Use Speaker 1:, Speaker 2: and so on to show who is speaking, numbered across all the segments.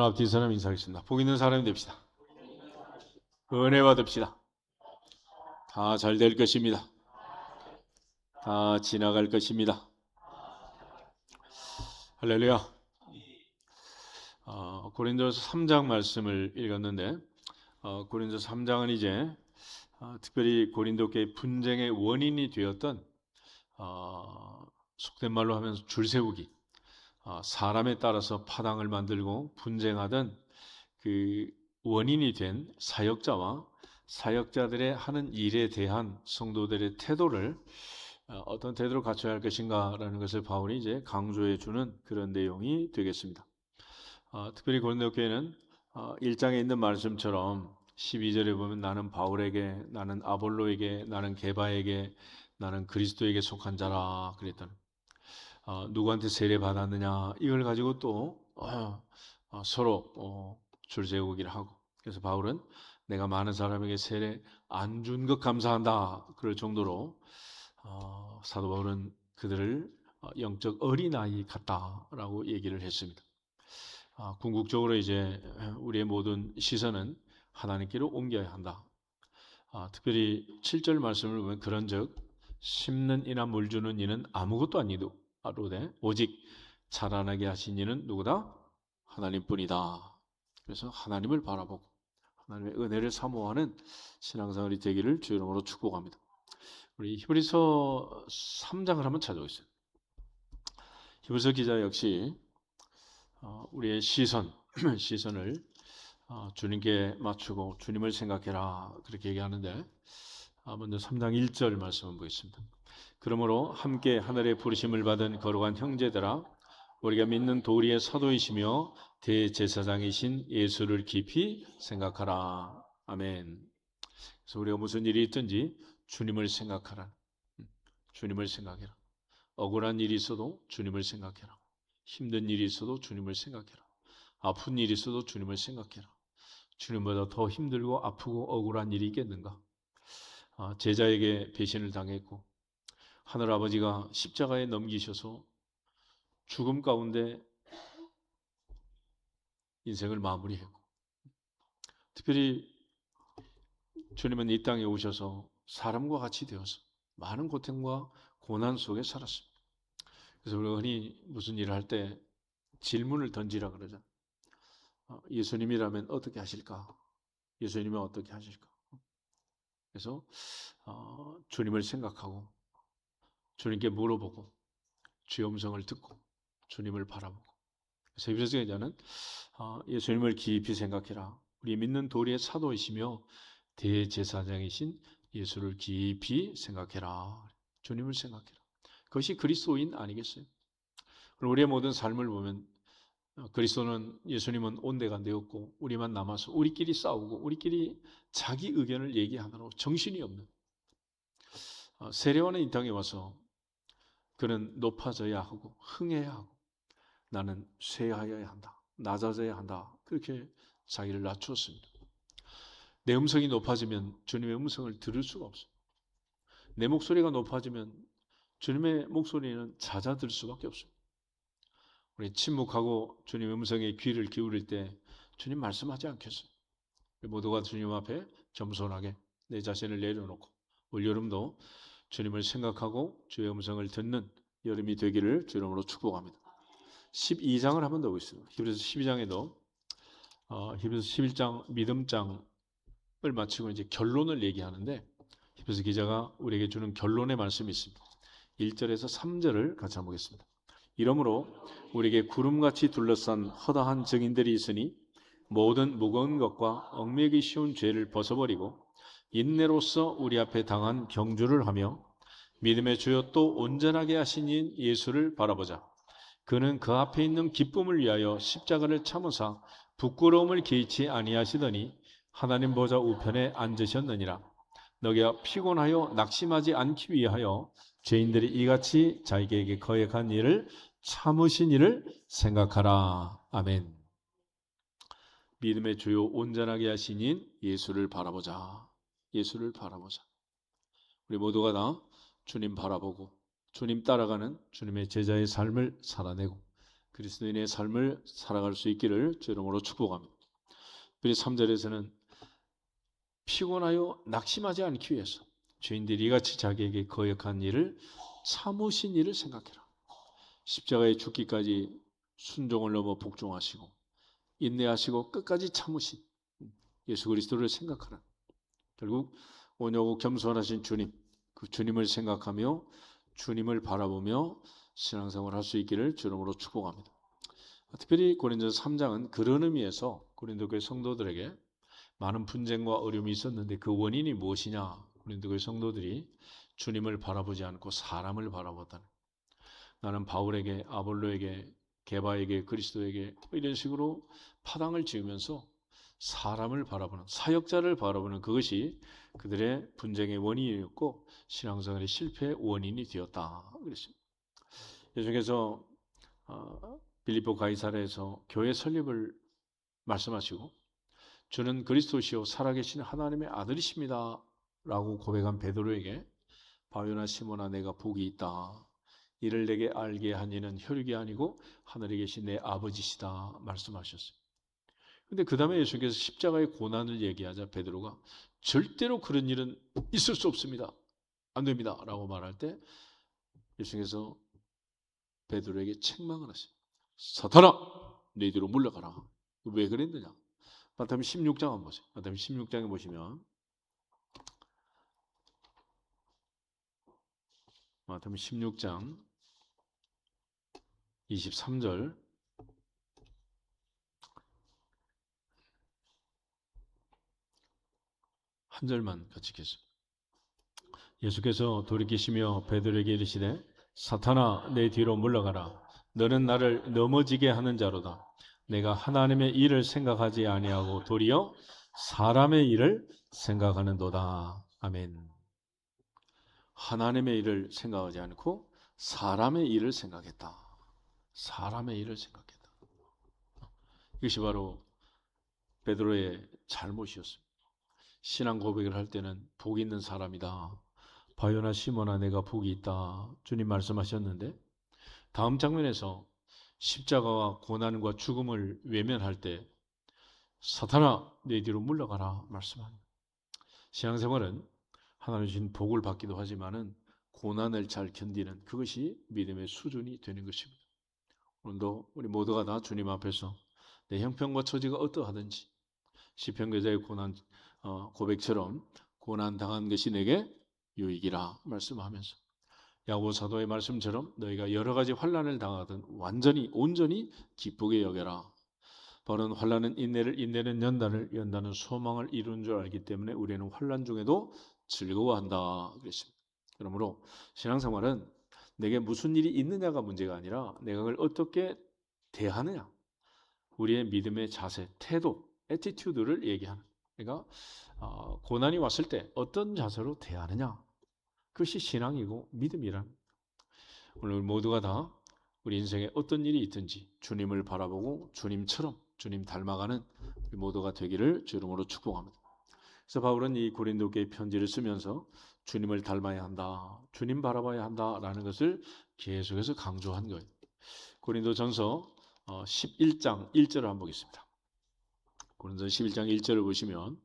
Speaker 1: 앞뒤 사람 인사하겠습니다. 복 있는 사람이 됩시다. 은혜 받읍시다. 다 잘 될 것입니다. 다 지나갈 것입니다. 할렐루야. 고린도서 3장 말씀을 읽었는데 고린도서 3장은 이제 특별히 고린도 교회 분쟁의 원인이 되었던 속된 말로 하면 줄세우기, 사람에 따라서 파당을 만들고 분쟁하던 그 원인이 된 사역자와 사역자들의 하는 일에 대한 성도들의 태도를 어떤 태도를 갖춰야 할 것인가라는 것을 바울이 이제 강조해 주는 그런 내용이 되겠습니다. 특별히 고린도 교회는 1장에 있는 말씀처럼 12절에 보면 나는 바울에게, 나는 아볼로에게, 나는 게바에게, 나는 그리스도에게 속한 자라 그랬던, 누구한테 세례 받았느냐 이걸 가지고 또 서로 줄세우기를 하고, 그래서 바울은 내가 많은 사람에게 세례 안 준 것 감사한다 그럴 정도로 사도 바울은 그들을 영적 어린아이 같다라고 얘기를 했습니다. 궁극적으로 이제 우리의 모든 시선은 하나님께로 옮겨야 한다. 특별히 7절 말씀을 보면 그런즉 심는 이나 물 주는 이는 아무것도 아니로되 오직 자라나게 하신 이는 누구다? 하나님뿐이다. 그래서 하나님을 바라보고 하나님의 은혜를 사모하는 신앙생활이 되기를 주의 이름으로 축복합니다. 우리 히브리서 3장을 한번 찾아보겠습니다. 히브리서 기자 역시 우리의 시선을 주님께 맞추고 주님을 생각해라 그렇게 얘기하는데, 먼저 3장 1절 말씀을 보겠습니다. 그러므로 함께 하늘의 부르심을 받은 거룩한 형제들아, 우리가 믿는 도리의 사도이시며 대제사장이신 예수를 깊이 생각하라. 아멘. 그래서 우리가 무슨 일이 있든지 주님을 생각하라. 주님을 생각해라. 억울한 일이 있어도 주님을 생각해라. 힘든 일이 있어도 주님을 생각해라. 아픈 일이 있어도 주님을 생각해라. 주님보다 더 힘들고 아프고 억울한 일이 있겠는가? 제자에게 배신을 당했고 하늘아버지가 십자가에 넘기셔서 죽음 가운데 인생을 마무리했고, 특별히 주님은 이 땅에 오셔서 사람과 같이 되어서 많은 고통과 고난 속에 살았습니다. 그래서 우리가 흔히 무슨 일을 할 때 질문을 던지라 그러잖아요. 예수님이라면 어떻게 하실까? 예수님은 어떻게 하실까? 그래서 주님을 생각하고 주님께 물어보고 주의 음성을 듣고 주님을 바라보고, 그래서 히브리서 기자는 예수님을 깊이 생각해라. 우리 믿는 도리의 사도이시며 대제사장이신 예수를 깊이 생각해라. 주님을 생각해라. 그것이 그리스도인 아니겠어요? 그럼 우리의 모든 삶을 보면 그리스도는, 예수님은 온데간데였고 우리만 남아서 우리끼리 싸우고 우리끼리 자기 의견을 얘기하느라고 정신이 없는, 세례요한은 이 땅에 와서 그는 높아져야 하고 흥해야 하고 나는 쇠하여야 한다, 낮아져야 한다, 그렇게 자기를 낮추었습니다. 내 음성이 높아지면 주님의 음성을 들을 수가 없어요. 내 목소리가 높아지면 주님의 목소리는 잦아들 수밖에 없어요. 우리 침묵하고 주님의 음성에 귀를 기울일 때 주님 말씀하지 않겠어요? 모두가 주님 앞에 겸손하게 내 자신을 내려놓고 올여름도 주님을 생각하고 주의 음성을 듣는 여름이 되기를 주 이름으로 축복합니다. 12장을 한번 더 보겠습니다. 히브리서 12장에도 히브리서 11장 믿음장을 마치고 이제 결론을 얘기하는데, 히브리서 기자가 우리에게 주는 결론의 말씀이 있습니다. 1절에서 3절을 같이 한번 보겠습니다. 이러므로 우리에게 구름같이 둘러싼 허다한 증인들이 있으니 모든 무거운 것과 얽매이기 쉬운 죄를 벗어버리고 인내로서 우리 앞에 당한 경주를 하며 믿음의 주요 또 온전하게 하신 인 예수를 바라보자. 그는 그 앞에 있는 기쁨을 위하여 십자가를 참으사 부끄러움을 개의치 아니하시더니 하나님 보좌 우편에 앉으셨느니라. 너희가 피곤하여 낙심하지 않기 위하여 죄인들이 이같이 자기에게 거역한 일을 참으신 이를 생각하라. 아멘. 믿음의 주요 온전하게 하신 인 예수를 바라보자. 예수를 바라보자. 우리 모두가 다 주님 바라보고 주님 따라가는 주님의 제자의 삶을 살아내고 그리스도인의 삶을 살아갈 수 있기를 주 이름으로 축복합니다. 그리고 3절에서는 피곤하여 낙심하지 않기 위해서 죄인들이 이같이 자기에게 거역한 일을 참으신 일을 생각해라. 십자가에 죽기까지 순종을 넘어 복종하시고 인내하시고 끝까지 참으신 예수 그리스도를 생각하라. 결국 온유하고 겸손하신 주님, 그 주님을 생각하며 주님을 바라보며 신앙생활을 할 수 있기를 주 이름으로 축복합니다. 특별히 고린도서 3장은 그런 의미에서 고린도 교회 성도들에게 많은 분쟁과 어려움이 있었는데 그 원인이 무엇이냐? 고린도 교회 성도들이 주님을 바라보지 않고 사람을 바라보았다는. 나는 바울에게, 아볼로에게, 게바에게, 그리스도에게 이런 식으로 파당을 지으면서 사람을 바라보는, 사역자를 바라보는 그것이 그들의 분쟁의 원인이었고 신앙생활의 실패의 원인이 되었다 그랬습니다. 예수께서 빌립보 가이사랴에서 교회 설립을 말씀하시고 주는 그리스도시요 살아계신 하나님의 아들이십니다 라고 고백한 베드로에게 바요나 시몬아 내가 복이 있다. 이를 내게 알게 한 이는 혈육이 아니고 하늘에 계신 내 아버지시다 말씀하셨어요. 근데 그 다음에 예수께서 십자가의 고난을 얘기하자 베드로가 절대로 그런 일은 있을 수 없습니다. 안 됩니다. 라고 말할 때 예수께서 베드로에게 책망을 하세요. 사탄아 내 뒤로 물러가라. 왜 그랬느냐? 마태복음 16장 한번 보세요. 마태복음 16장에 보시면 마태복음 16장 23절 한 절만 같이 읽겠습니다. 예수께서 돌이키시며 베드로에게 이르시되 사탄아 내 뒤로 물러가라. 너는 나를 넘어지게 하는 자로다. 내가 하나님의 일을 생각하지 아니하고 도리어 사람의 일을 생각하는도다. 아멘. 하나님의 일을 생각하지 않고 사람의 일을 생각했다. 사람의 일을 생각했다. 이것이 바로 베드로의 잘못이었습니다. 신앙 고백을 할 때는 복 있는 사람이다. 바요나 시몬아 내가 복이 있다. 주님 말씀하셨는데 다음 장면에서 십자가와 고난과 죽음을 외면할 때 사탄아 내 뒤로 물러가라 말씀합니다. 신앙생활은 하나님 주신 복을 받기도 하지만은 고난을 잘 견디는 그것이 믿음의 수준이 되는 것입니다. 오늘도 우리 모두가 다 주님 앞에서 내 형편과 처지가 어떠하든지 시편 기자의 고난 고백처럼 고난 당한 것이 내게 유익이라 말씀하면서 야고보 사도의 말씀처럼 너희가 여러 가지 환난을 당하든 완전히 온전히 기쁘게 여겨라. 바로 환난은 인내를, 인내는 연단을, 연단은 소망을 이루는 줄 알기 때문에 우리는 환난 중에도 즐거워한다 그랬습니다. 그러므로 신앙생활은 내게 무슨 일이 있느냐가 문제가 아니라 내가 그걸 어떻게 대하느냐, 우리의 믿음의 자세, 태도, 애티튜드를 얘기하는. 그러니까 고난이 왔을 때 어떤 자세로 대하느냐, 그것이 신앙이고 믿음이란. 오늘 모두가 다 우리 인생에 어떤 일이 있든지 주님을 바라보고 주님처럼 주님 닮아가는 우리 모두가 되기를 주 이름으로 축복합니다. 그래서 바울은 이 고린도 교회 편지를 쓰면서 주님을 닮아야 한다, 주님 바라봐야 한다라는 것을 계속해서 강조한 거예요. 고린도전서 11장 1절을 한번 보겠습니다. 고린도전서 11장 1절을 보시면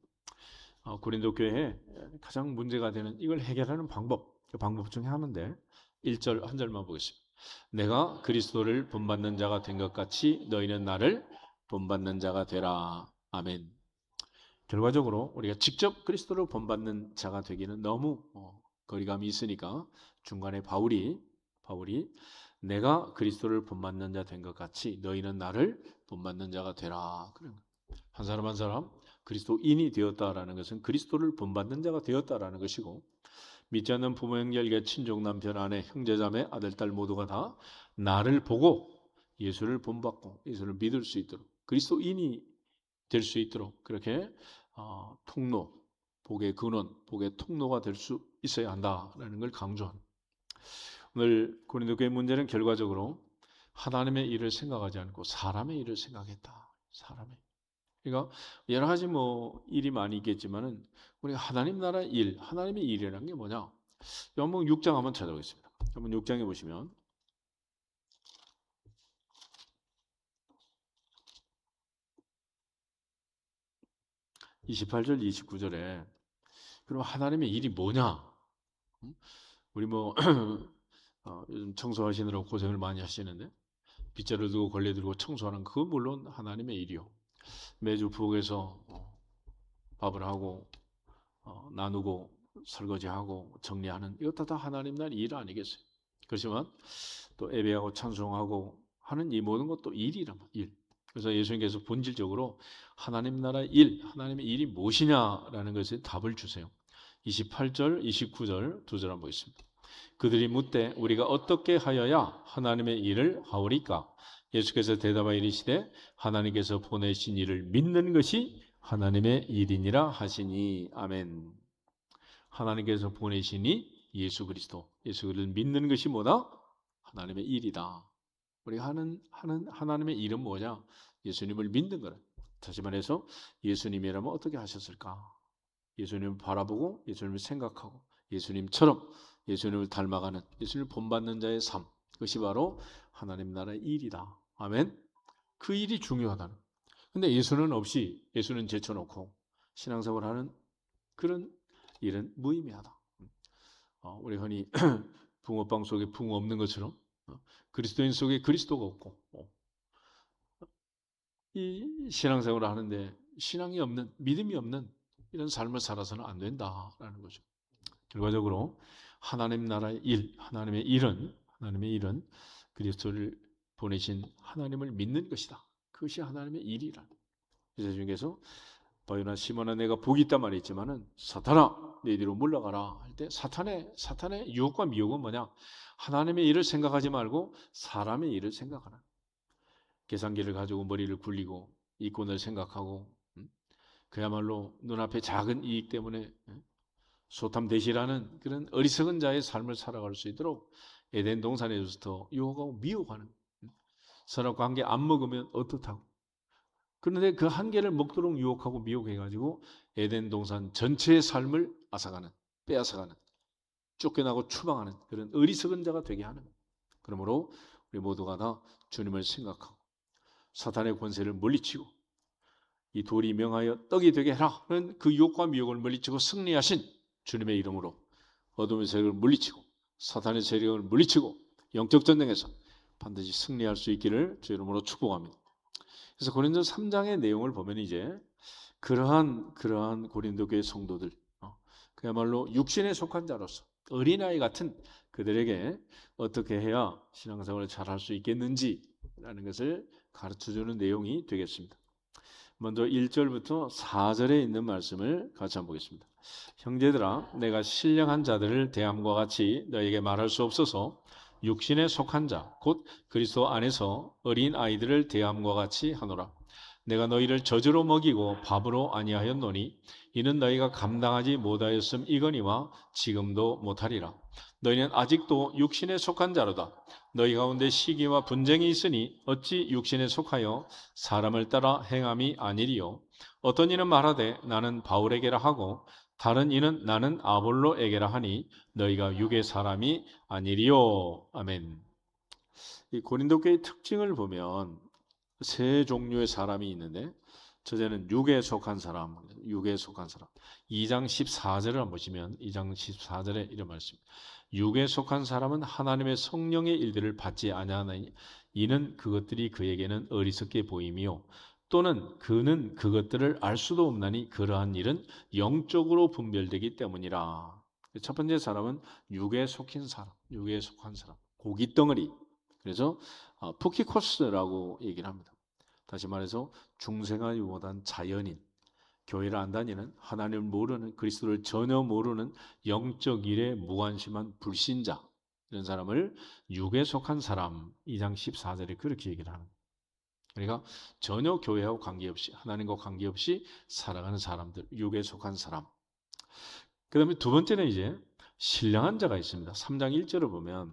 Speaker 1: 고린도 교회에 가장 문제가 되는 이걸 해결하는 방법, 그 방법 중에 하나인데 1절 한 절만 보겠습니다. 내가 그리스도를 본받는 자가 된 것 같이 너희는 나를 본받는 자가 되라. 아멘. 결과적으로 우리가 직접 그리스도를 본받는 자가 되기는 너무 거리감이 있으니까 중간에 바울이 내가 그리스도를 본받는 자 된 것 같이 너희는 나를 본받는 자가 되라. 한 사람 한 사람 그리스도인이 되었다라는 것은 그리스도를 본받는 자가 되었다라는 것이고, 믿지 않는 부모 형제에게 친족 남편 아내 형제자매 아들 딸 모두가 다 나를 보고 예수를 본받고 예수를 믿을 수 있도록 그리스도인이 될 수 있도록 그렇게 통로, 복의 근원, 복의 통로가 될 수 있어야 한다라는 걸 강조합니다. 오늘 고린도 교회 문제는 결과적으로 하나님의 일을 생각하지 않고 사람의 일을 생각했다. 사람의. 그러니까 여러 가지 일이 많이 있겠지만은 우리 하나님 나라 일, 하나님의 일이라는 게 뭐냐? 요한복음 6장 한번 찾아보겠습니다. 한번 6장에 보시면 28절, 29절에 그럼 하나님의 일이 뭐냐? 우리 뭐 요즘 청소하시느라고 고생을 많이 하시는데 빗자루 들고 걸레 들고 청소하는 그건 물론 하나님의 일이요. 매주 부엌에서 밥을 하고 나누고 설거지하고 정리하는 이것 다 하나님 나라의 일 아니겠어요? 그렇지만 또 예배하고 찬송하고 하는 이 모든 것도 일이란 말, 일. 그래서 예수님께서 본질적으로 하나님 나라의 일, 하나님의 일이 무엇이냐라는 것에 답을 주세요. 28절, 29절 두 절 한번 보겠습니다. 그들이 묻되 우리가 어떻게 하여야 하나님의 일을 하오리까? 예수께서 대답하여 이르시되 하나님께서 보내신 일을 믿는 것이 하나님의 일이니라 하시니. 아멘. 하나님께서 보내시니 예수 그리스도, 예수 그리스도를 믿는 것이 뭐다? 하나님의 일이다. 우리가 하는 하나님의 일은 뭐냐? 예수님을 믿는 거라. 다시 말해서 예수님이라면 어떻게 하셨을까? 예수님을 바라보고 예수님을 생각하고 예수님처럼 예수님을 닮아가는, 예수님을 본받는 자의 삶, 그것이 바로 하나님 나라의 일이다. 아멘. 그 일이 중요하다는. 근데 예수는 없이, 예수는 제쳐놓고 신앙생활을 하는 그런 일은 무의미하다. 우리 흔히 붕어빵 속에 붕어 없는 것처럼 그리스도인 속에 그리스도가 없고, 이 신앙생활을 하는데 신앙이 없는, 믿음이 없는 이런 삶을 살아서는 안 된다라는 거죠. 결과적으로 하나님 나라의 일, 하나님의 일은 그리스도를 보내신 하나님을 믿는 것이다. 그것이 하나님의 일이라. 그래서 주님께서 바요나 시몬아 내가 복이 있단 말이 있지만은 사탄아 내 뒤로 물러가라 할 때 사탄의 유혹과 미혹은 뭐냐? 하나님의 일을 생각하지 말고 사람의 일을 생각하라. 계산기를 가지고 머리를 굴리고 이권을 생각하고 그야말로 눈앞에 작은 이익 때문에 소탐대실하는 그런 어리석은 자의 삶을 살아갈 수 있도록 에덴 동산에서부터 유혹하고 미혹하는, 서로 관계 안 먹으면 어떻다고. 그런데 그 한 개를 먹도록 유혹하고 미혹해가지고 에덴 동산 전체의 삶을 앗아가는, 빼앗아가는, 쫓겨나고 추방하는 그런 어리석은 자가 되게 하는. 그러므로 우리 모두가 다 주님을 생각하고 사탄의 권세를 물리치고 이 돌이 명하여 떡이 되게 해라는 그 유혹과 미혹을 물리치고 승리하신 주님의 이름으로 어둠의 세력을 물리치고 사탄의 세력을 물리치고 영적 전쟁에서 반드시 승리할 수 있기를 주 이름으로 축복합니다. 그래서 고린도 3장의 내용을 보면 이제 그러한 고린도 교회 성도들, 그야말로 육신에 속한 자로서 어린아이 같은 그들에게 어떻게 해야 신앙생활을 잘할 수 있겠는지라는 것을 가르쳐주는 내용이 되겠습니다. 먼저 1절부터 4절에 있는 말씀을 같이 한번 보겠습니다. 형제들아 내가 신령한 자들을 대함과 같이 너에게 말할 수 없어서 육신에 속한 자 곧 그리스도 안에서 어린 아이들을 대함과 같이 하노라. 내가 너희를 젖으로 먹이고 밥으로 아니하였노니 이는 너희가 감당하지 못하였음이거니와 지금도 못하리라. 너희는 아직도 육신에 속한 자로다. 너희 가운데 시기와 분쟁이 있으니 어찌 육신에 속하여 사람을 따라 행함이 아니리요. 어떤 이는 말하되 나는 바울에게라 하고 다른 이는 나는 아볼로에게라 하니 너희가 육의 사람이 아니리요. 아멘. 이 고린도 교회의 특징을 보면 세 종류의 사람이 있는데 첫째는 육에 속한 사람, 육에 속한 사람. 2장 14절을 한번 보시면 2장 14절에 이런 말씀. 육에 속한 사람은 하나님의 성령의 일들을 받지 아니하나니 이는 그것들이 그에게는 어리석게 보임이요 또는 그는 그것들을 알 수도 없나니 그러한 일은 영적으로 분별되기 때문이라. 첫 번째 사람은 육에 속한 사람, 고깃덩어리. 그래서 푸키코스라고 얘기를 합니다. 다시 말해서 중생하기보단 자연인, 교회를 안 다니는, 하나님을 모르는, 그리스도를 전혀 모르는 영적 일에 무관심한 불신자, 이런 사람을 육에 속한 사람, 2장 14절에 그렇게 얘기를 하는 거예요. 그러니까 전혀 교회하고 관계없이, 하나님과 관계없이 살아가는 사람들, 육에 속한 사람. 그 다음에 두 번째는 이제 신령한 자가 있습니다. 3장 1절을 보면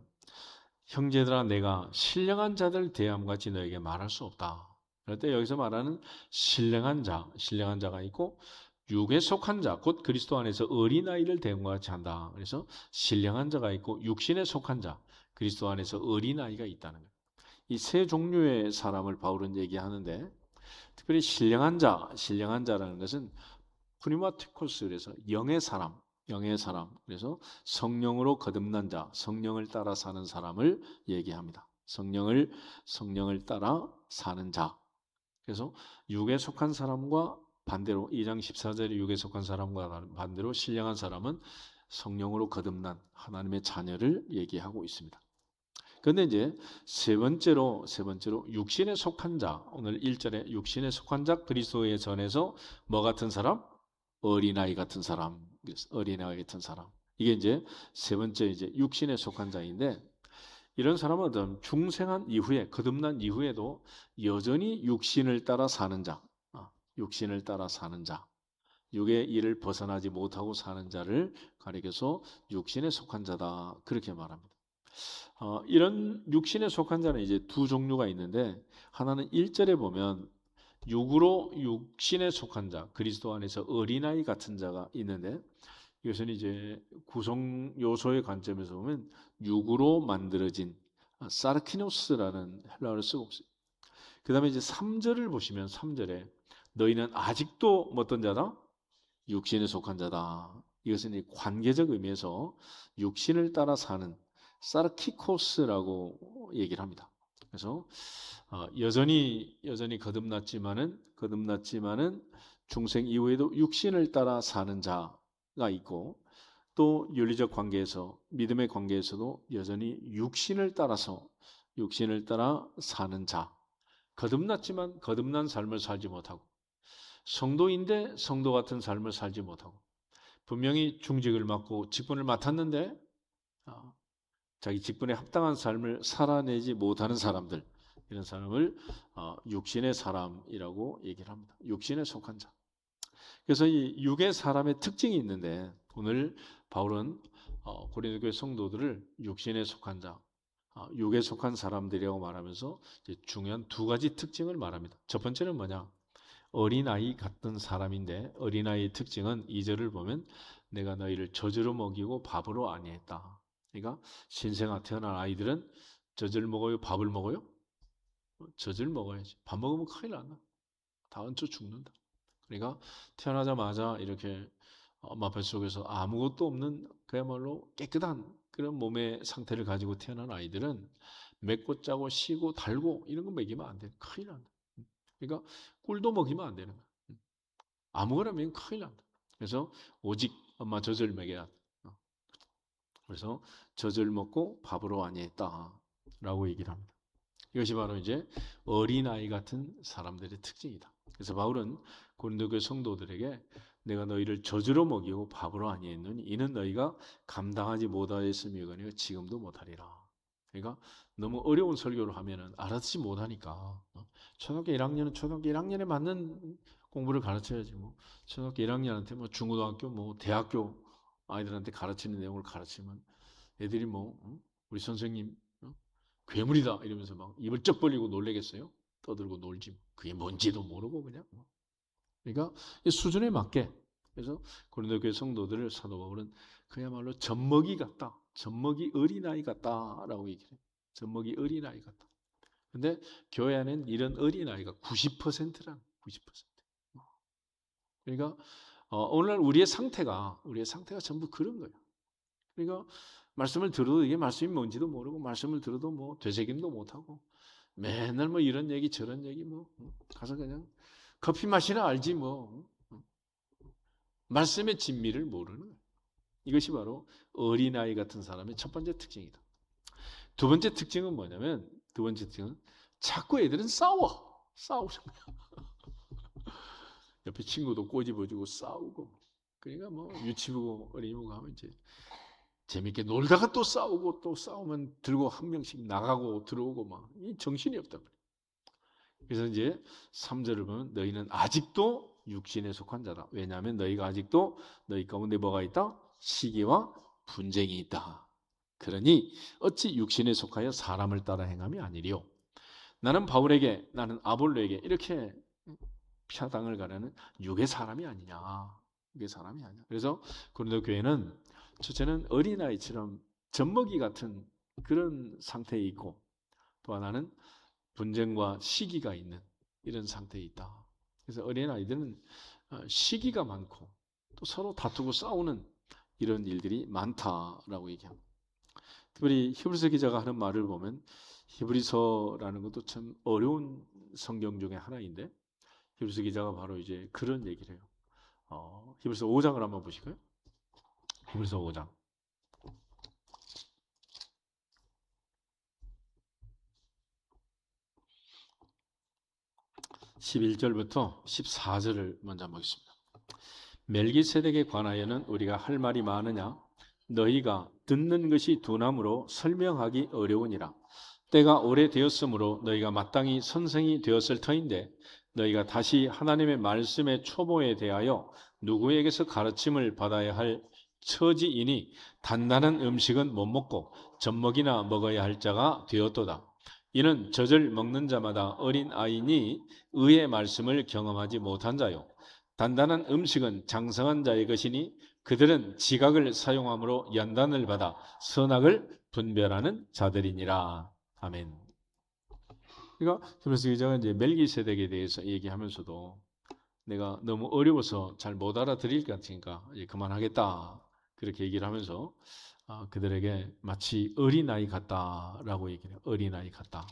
Speaker 1: 형제들아 내가 신령한 자들 대함같이 너에게 말할 수 없다. 그럴 때 여기서 말하는 신령한 자가 있고 육에 속한 자, 곧 그리스도 안에서 어린아이를 대함과 같이 한다. 그래서 신령한 자가 있고 육신에 속한 자, 그리스도 안에서 어린아이가 있다는 거예요. 이 세 종류의 사람을 바울은 얘기하는데 특별히 신령한 자라는 것은 프니마티코스, 그래서 영의 사람, 영의 사람. 그래서 성령으로 거듭난 자, 성령을 따라 사는 사람을 얘기합니다. 성령을 따라 사는 자. 그래서 육에 속한 사람과 반대로 2장 14절에 육에 속한 사람과 반대로 신령한 사람은 성령으로 거듭난 하나님의 자녀를 얘기하고 있습니다. 그런데 이제 세 번째로 육신에 속한 자, 오늘 1절에 육신에 속한 자, 그리스도에 전해서 뭐 같은 사람? 어린아이 같은 사람. 어린아이 같은 사람. 이게 이제 세 번째 이제 육신에 속한 자인데, 이런 사람은 중생한 이후에, 거듭난 이후에도 여전히 육신을 따라 사는 자, 육신을 따라 사는 자, 육의 일을 벗어나지 못하고 사는 자를 가리켜서 육신에 속한 자다, 그렇게 말합니다. 이런 육신에 속한 자는 이제 두 종류가 있는데, 하나는 1절에 보면 육으로 육신에 속한 자, 그리스도 안에서 어린아이 같은 자가 있는데, 이것은 이제 구성 요소의 관점에서 보면 육으로 만들어진 사르키노스라는 헬라어를 쓰고 있어요. 그 다음에 이제 3절을 보시면 3절에 너희는 아직도 어떤 자다? 육신에 속한 자다. 이것은 이 관계적 의미에서 육신을 따라 사는 사르키코스라고 얘기를 합니다. 그래서 여전히 거듭났지만은 중생 이후에도 육신을 따라 사는 자가 있고, 또 윤리적 관계에서, 믿음의 관계에서도 여전히 육신을 따라 사는 자, 거듭났지만 거듭난 삶을 살지 못하고, 성도인데 성도 같은 삶을 살지 못하고, 분명히 중직을 맡고 직분을 맡았는데 자기 직분에 합당한 삶을 살아내지 못하는 사람들, 이런 사람을 육신의 사람이라고 얘기를 합니다. 육신에 속한 자. 그래서 이 육의 사람의 특징이 있는데, 오늘 바울은 고린도 교회 성도들을 육신에 속한 자, 육에 속한 사람들이라고 말하면서 이제 중요한 두 가지 특징을 말합니다. 첫 번째는 뭐냐? 어린아이 같은 사람인데, 어린아이의 특징은 2절을 보면 내가 너희를 젖으로 먹이고 밥으로 아니했다. 그러니까 신생아 태어난 아이들은 젖을 먹어요, 밥을 먹어요? 젖을 먹어야지. 밥 먹으면 큰일 난다. 다 얹혀 죽는다. 그러니까 태어나자마자 이렇게 엄마 뱃속에서 아무것도 없는 그야말로 깨끗한 그런 몸의 상태를 가지고 태어난 아이들은 맵고 짜고 시고 달고 이런 거 먹이면 안 돼. 큰일 난다. 그러니까 꿀도 먹이면 안 되는 거야. 아무거나 먹이면 큰일 난다. 그래서 오직 엄마 젖을 먹여야 돼. 그래서 젖을 먹고 밥으로 아니했다라고 얘기를 합니다. 이것이 바로 이제 어린아이 같은 사람들의 특징이다. 그래서 바울은 고린도 교회 성도들에게 내가 너희를 젖으로 먹이고 밥으로 아니했느니 이는 너희가 감당하지 못하였음이거니와 지금도 못하리라. 그러니까 너무 어려운 설교를 하면은 알아듣지 못하니까 초등학교 1학년에 맞는 공부를 가르쳐야지, 뭐 초등학교 1학년한테 뭐 중고등학교 뭐 대학교 아이들한테 가르치는 내용을 가르치면 애들이 뭐 우리 선생님 괴물이다 이러면서 막 입을 쩍 벌리고 놀래겠어요? 떠들고 놀지. 그게 뭔지도 모르고 그냥. 그러니까 이 수준에 맞게. 그래서 고린도 교회 성도들을 사도 바울은 그야말로 젖먹이 같다. 젖먹이 어린아이 같다라고 얘기해요. 젖먹이 어린아이 같다. 근데 교회 안에는 이런 어린아이가 90%라는 90%. 그러니까 오늘날 우리의 상태가 전부 그런 거예요. 그러니까 말씀을 들어도 이게 말씀이 뭔지도 모르고, 말씀을 들어도 뭐 되새김도 못하고, 맨날 뭐 이런 얘기 저런 얘기 뭐 가서 그냥 커피 마시나 알지 뭐 말씀의 진미를 모르는 거예요. 이것이 바로 어린아이 같은 사람의 첫 번째 특징이다. 두 번째 특징은 뭐냐면, 자꾸 애들은 싸우잖아요. 옆에 친구도 꼬집어주고 싸우고, 그러니까 뭐 유치부 어린이부 하면 이제 재밌게 놀다가 또 싸우고, 또 싸우면 들고 한 명씩 나가고 들어오고 막 정신이 없단 말이에요. 그래서 이제 3절을 보면 너희는 아직도 육신에 속한 자다. 왜냐하면 너희가 아직도 너희 가운데 뭐가 있다? 시기와 분쟁이 있다. 그러니 어찌 육신에 속하여 사람을 따라 행함이 아니리요. 나는 아볼로에게 이렇게 피하당을 가려는 육의 사람이 아니냐. 육의 사람이 아니냐. 그래서 고린도 교회는 첫째는 어린아이처럼 젖먹이 같은 그런 상태에 있고, 또 하나는 분쟁과 시기가 있는 이런 상태에 있다. 그래서 어린아이들은 시기가 많고 또 서로 다투고 싸우는 이런 일들이 많다라고 얘기합니다. 특별히 히브리서 기자가 하는 말을 보면 히브리서라는 것도 참 어려운 성경 중에 하나인데 히브리서 기자가 바로 이제 그런 얘기를 해요. 히브리서 5장을 한번 보실까요? 히브리서 5장 11절부터 14절을 먼저 보겠습니다. 멜기세덱에 관하여는 우리가 할 말이 많으냐? 너희가 듣는 것이 둔함으로 설명하기 어려우니라. 때가 오래되었으므로 너희가 마땅히 선생이 되었을 터인데 너희가 다시 하나님의 말씀의 초보에 대하여 누구에게서 가르침을 받아야 할 처지이니 단단한 음식은 못 먹고 젖먹이나 먹어야 할 자가 되었도다. 이는 젖을 먹는 자마다 어린 아이니 의의 말씀을 경험하지 못한 자요. 단단한 음식은 장성한 자의 것이니 그들은 지각을 사용함으로 연단을 받아 선악을 분별하는 자들이니라. 아멘. 그러니까 히브리서 기자가 이제 멜기세덱에 대해서 얘기하면서도 내가 너무 어려워서 잘 못 알아들일 것 같으니까 이제 그만하겠다 그렇게 얘기를 하면서 그들에게 마치 어린아이 같다라고 얘기해요. 어린아이 같다.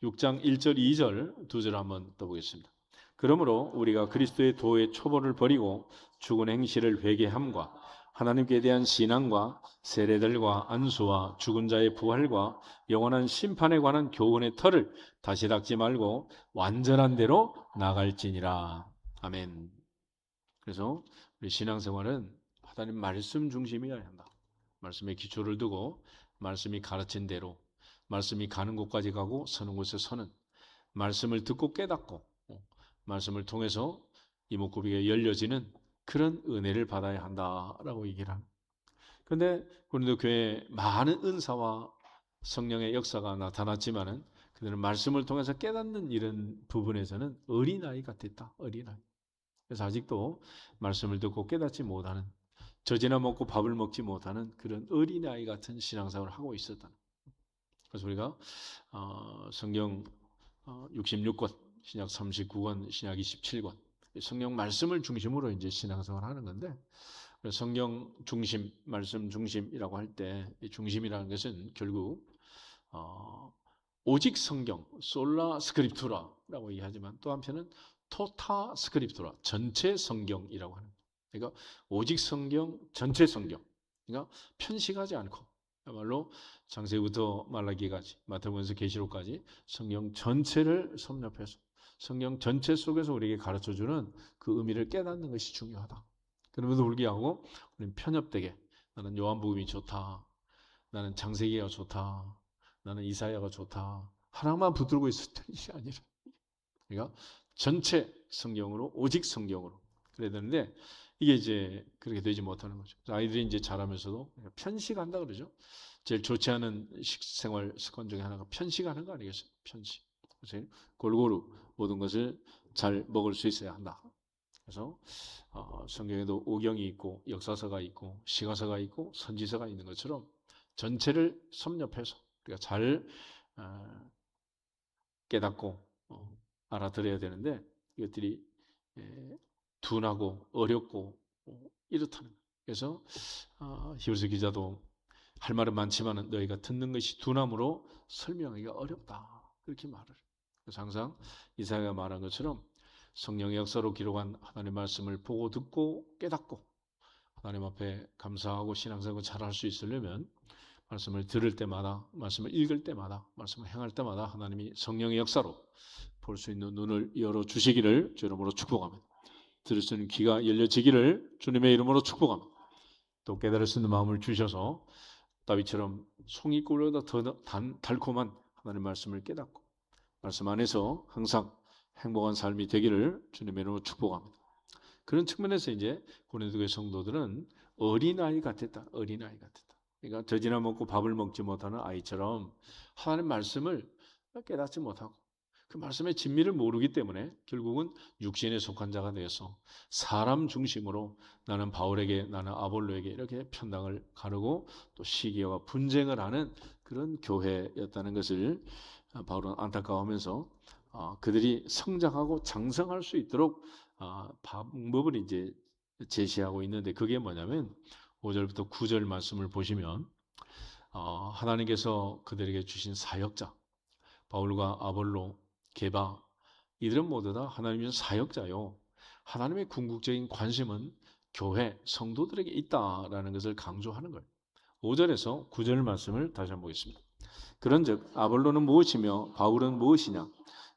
Speaker 1: 6장 1절 2절 두 절 한번 떠보겠습니다. 그러므로 우리가 그리스도의 도의 초보를 버리고 죽은 행실을 회개함과 하나님께 대한 신앙과 세례들과 안수와 죽은 자의 부활과 영원한 심판에 관한 교훈의 털을 다시 닦지 말고 완전한 대로 나갈지니라. 아멘. 그래서 우리 신앙생활은 하나님 말씀 중심이어야 한다. 말씀에 기초를 두고 말씀이 가르친 대로 말씀이 가는 곳까지 가고 서는 곳에 서는 말씀을 듣고 깨닫고 말씀을 통해서 이목구비가 열려지는 그런 은혜를 받아야 한다라고 얘기를 합니다. 그런데 고린도 교회에 많은 은사와 성령의 역사가 나타났지만은 그들은 말씀을 통해서 깨닫는 이런 부분에서는 어린아이 같았다. 어린아이. 그래서 아직도 말씀을 듣고 깨닫지 못하는 젖이나 먹고 밥을 먹지 못하는 그런 어린아이 같은 신앙생활을 하고 있었다. 그래서 우리가 성경 66권, 신약 39권, 신약 27권 성경 말씀을 중심으로 이제 신앙생활을 하는 건데 성경 중심, 말씀 중심이라고 할 때 중심이라는 것은 결국 오직 성경, 솔라 스크립투라라고 얘기하지만 또 한편은 토타 스크립투라, 전체 성경이라고 하는 거예요. 그러니까 오직 성경, 전체 성경. 그러니까 편식하지 않고 말로 창세기부터 말라기까지, 마태복음에서 계시록까지 성경 전체를 섭렵해서 성경 전체 속에서 우리에게 가르쳐주는 그 의미를 깨닫는 것이 중요하다. 그럼에도 불구하고 우리는 편협되게 나는 요한복음이 좋다, 나는 창세기가 좋다, 나는 이사야가 좋다 하나만 붙들고 있을 것이 아니라 그러니까 전체 성경으로 오직 성경으로 그래야 되는데 이게 이제 그렇게 되지 못하는 거죠. 아이들이 이제 자라면서도 편식한다 그러죠. 제일 좋지 않은 식생활 습관 중에 하나가 편식하는 거 아니겠어요? 편식. 그래서 골고루 모든 것을 잘 먹을 수 있어야 한다. 그래서 성경에도 오경이 있고 역사서가 있고 시가서가 있고 선지서가 있는 것처럼 전체를 섭렵해서 우리가 잘 깨닫고 알아들어야 되는데 이것들이 둔하고 어렵고 이렇다는 거예요. 그래서 히브리서 기자도 할 말은 많지만 너희가 듣는 것이 둔함으로 설명하기가 어렵다 그렇게 말을 해요. 그래서 항상 이사야가 말한 것처럼 성령의 역사로 기록한 하나님의 말씀을 보고 듣고 깨닫고 하나님 앞에 감사하고 신앙생활을 잘할 수 있으려면 말씀을 들을 때마다, 말씀을 읽을 때마다, 말씀을 행할 때마다 하나님이 성령의 역사로 볼 수 있는 눈을 열어주시기를 주 이름으로 축복합니다. 들을 수 있는 귀가 열려지기를 주님의 이름으로 축복합니다. 또 깨달을 수 있는 마음을 주셔서 다윗처럼 송이꿀보다 더 달콤한 하나님의 말씀을 깨닫고 말씀 안에서 항상 행복한 삶이 되기를 주님의 이름으로 축복합니다. 그런 측면에서 이제 고린도교회 성도들은 어린아이 같았다. 어린아이 같았다. 그러니까 젖이나 먹고 밥을 먹지 못하는 아이처럼 하나님 말씀을 깨닫지 못하고 그 말씀의 진미를 모르기 때문에 결국은 육신에 속한 자가 되어서 사람 중심으로 나는 바울에게 나는 아볼로에게 이렇게 편당을 가르고 또 시기와 분쟁을 하는 그런 교회였다는 것을 바울은 안타까워하면서 그들이 성장하고 장성할 수 있도록 방법을 이제 제시하고 있는데 그게 뭐냐면 5절부터 9절 말씀을 보시면 하나님께서 그들에게 주신 사역자 바울과 아볼로, 게바 이들은 모두 다 하나님의 사역자요. 하나님의 궁극적인 관심은 교회, 성도들에게 있다라는 것을 강조하는 거예요. 5절에서 9절 말씀을 다시 한번 보겠습니다. 그런즉 아볼로는 무엇이며 바울은 무엇이냐?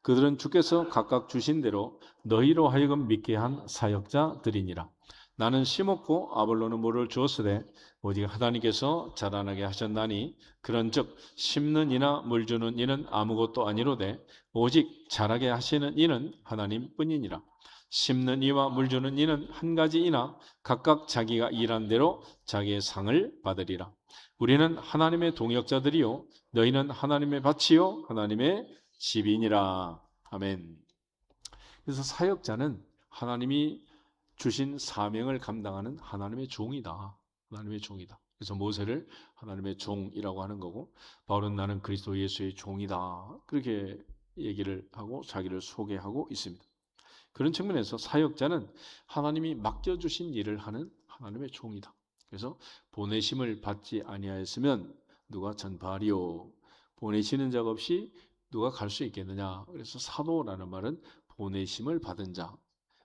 Speaker 1: 그들은 주께서 각각 주신 대로 너희로 하여금 믿게 한 사역자들이니라. 나는 심었고 아볼로는 물을 주었으되 오직 하나님께서 자라나게 하셨나니 그런즉 심는 이나 물 주는 이는 아무것도 아니로되 오직 자라게 하시는 이는 하나님뿐이니라. 심는 이와 물 주는 이는 한 가지이나 각각 자기가 일한 대로 자기의 상을 받으리라. 우리는 하나님의 동역자들이요 너희는 하나님의 밭이요 하나님의 집이니라. 아멘. 그래서 사역자는 하나님이 주신 사명을 감당하는 하나님의 종이다. 하나님의 종이다. 그래서 모세를 하나님의 종이라고 하는 거고 바울은 나는 그리스도 예수의 종이다. 그렇게 얘기를 하고 자기를 소개하고 있습니다. 그런 측면에서 사역자는 하나님이 맡겨주신 일을 하는 하나님의 종이다. 그래서 보내심을 받지 아니하였으면 누가 전파하리요. 보내시는 자가 없이 누가 갈 수 있겠느냐. 그래서 사도라는 말은 보내심을 받은 자,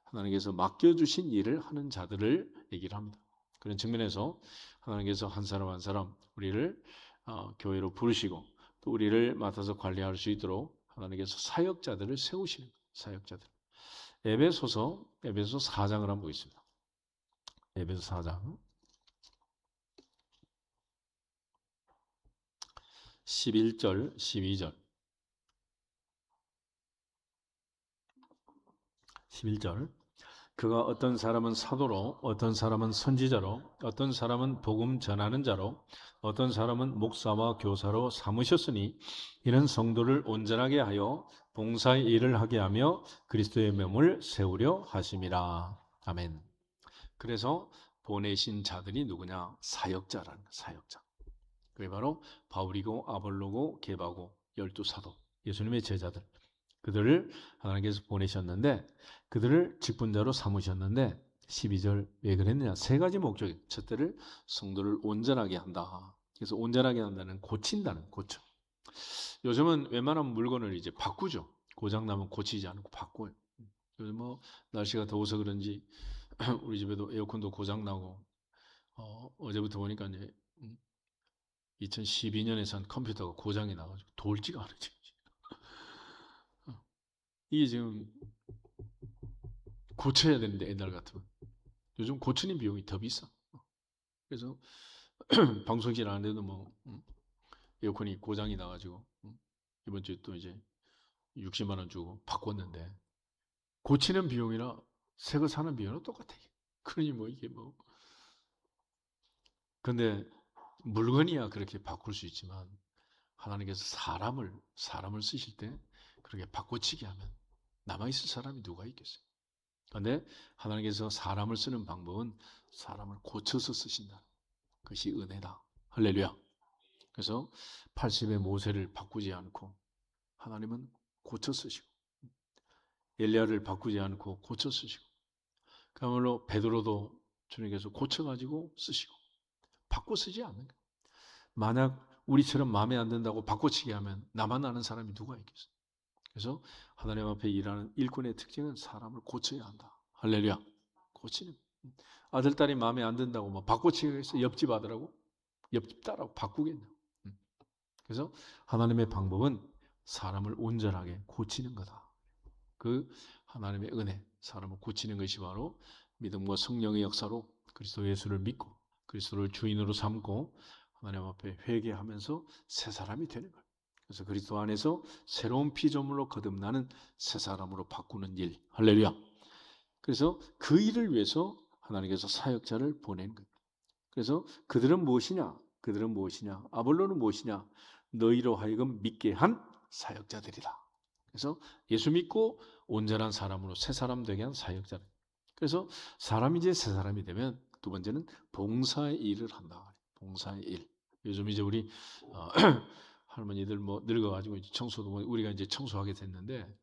Speaker 1: 하나님께서 맡겨주신 일을 하는 자들을 얘기를 합니다. 그런 측면에서 하나님께서 한 사람 한 사람 우리를 교회로 부르시고 또 우리를 맡아서 관리할 수 있도록 하나님께서 사역자들을 세우시는 거예요. 사역자들. 에베소서 4장을 한번 보겠습니다. 에베소 4장 11절 12절 11절 그가 어떤 사람은 사도로 어떤 사람은 선지자로 어떤 사람은 복음 전하는 자로 어떤 사람은 목사와 교사로 삼으셨으니 이는 성도를 온전하게 하여 봉사의 일을 하게 하며 그리스도의 몸을 세우려 하심이라. 아멘. 그래서 보내신 자들이 누구냐? 사역자라는 거예요. 사역자. 그게 바로 바울이고 아볼로고 게바고 12사도 예수님의 제자들 그들을 하나님께서 보내셨는데 그들을 직분자로 삼으셨는데 12절 왜 그랬느냐? 세 가지 목적이 첫째를 성도를 온전하게 한다. 그래서 온전하게 한다는 고친다는 고쳐. 요즘은 웬만한 물건을 이제 바꾸죠. 고장 나면 고치지 않고 바꿔요. 요즘 뭐 날씨가 더워서 그런지 우리 집에도 에어컨도 고장 나고 어제부터 보니까 이제 2012년에 산 컴퓨터가 고장이 나가지고 돌지가 않지. 이게 지금 고쳐야 되는데 옛날 같으면 요즘 고치는 비용이 더 비싸. 그래서 방송실 안에도 뭐 에어컨이 고장이 나가지고 이번 주에 또 이제 60만 원 주고 바꿨는데 고치는 비용이나 새 거 사는 비용은 똑같아. 그러니 뭐 이게 뭐 근데 물건이야 그렇게 바꿀 수 있지만 하나님께서 사람을 쓰실 때 그렇게 바꿔치기 하면 남아있을 사람이 누가 있겠어요? 그런데 하나님께서 사람을 쓰는 방법은 사람을 고쳐서 쓰신다. 그것이 은혜다. 할렐루야. 그래서 80의 모세를 바꾸지 않고 하나님은 고쳐 쓰시고 엘리야를 바꾸지 않고 고쳐 쓰시고 그야말로 베드로도 주님께서 고쳐가지고 쓰시고 바꿔 쓰지 않는 거예요. 만약 우리처럼 마음에 안 든다고 바꿔치기 하면 나만 아는 사람이 누가 있겠어요? 그래서 하나님 앞에 일하는 일꾼의 특징은 사람을 고쳐야 한다. 할렐루야. 고치는 아들, 딸이 마음에 안 든다고 막 바꿔치기가 있어. 옆집 아들하고 옆집 딸하고 바꾸겠냐. 그래서 하나님의 방법은 사람을 온전하게 고치는 거다. 그 하나님의 은혜, 사람을 고치는 것이 바로 믿음과 성령의 역사로 그리스도 예수를 믿고 그리스도를 주인으로 삼고 하나님 앞에 회개하면서 새 사람이 되는 거예요. 그래서 그리스도 안에서 새로운 피조물로 거듭나는 새 사람으로 바꾸는 일. 할렐루야. 그래서 그 일을 위해서 하나님께서 사역자를 보낸 거예요. 그래서 그들은 무엇이냐? 그들은 무엇이냐? 아볼로는 무엇이냐? 너희로 하여금 믿게 한 사역자들이다. 그래서 예수 믿고 온전한 사람으로 새 사람 되게 한 사역자. 그래서 사람이 이제 새 사람이 되면 두 번째는 봉사의 일을 한다. 봉사의 일. 요즘 이제 우리 할머니들 뭐 늙어가지고 청소도 우리가 이제 청소하게 됐는데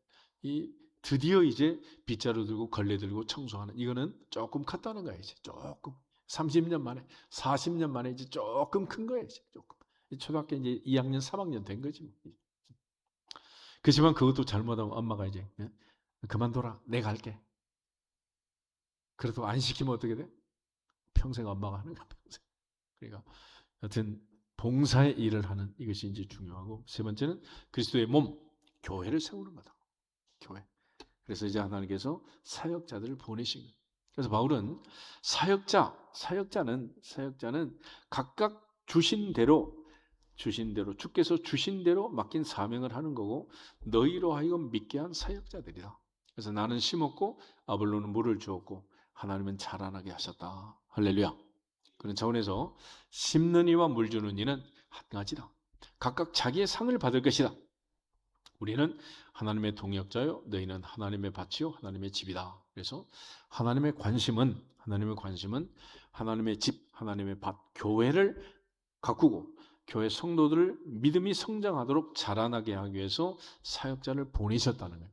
Speaker 1: 이 드디어 이제 빗자루 들고 걸레 들고 청소하는, 이거는 조금 컸다는 거야. 이제 조금 30년 만에 40년 만에 이제 조금 큰 거야. 이제 조금 초등학교 이제 2학년 3학년 된 거지 뭐. 그렇지만 그것도 잘못하면 엄마가 이제 그만둬라, 내가 할게. 그래도 안 시키면 어떻게 돼? 평생 엄마가 하는 거야, 평생. 그러니까 여튼 봉사의 일을 하는 이것이 이제 중요하고, 세 번째는 그리스도의 몸, 교회를 세우는 거다. 교회. 그래서 이제 하나님께서 사역자들을 보내신 거예요. 그래서 바울은 사역자는 각각 주신 대로 주께서 주신 대로 맡긴 사명을 하는 거고, 너희로 하여금 믿게 한 사역자들이다. 그래서 나는 심었고 아볼로는 물을 주었고 하나님은 자라나게 하셨다. 할렐루야. 그런 차원에서 심는 이와 물 주는 이는 한 가지다. 각각 자기의 상을 받을 것이다. 우리는 하나님의 동역자요, 너희는 하나님의 밭이요 하나님의 집이다. 그래서 하나님의 관심은 하나님의 집, 하나님의 밭, 교회를 가꾸고 교회 성도들을 믿음이 성장하도록 자라나게 하기 위해서 사역자를 보내셨다는 거예요.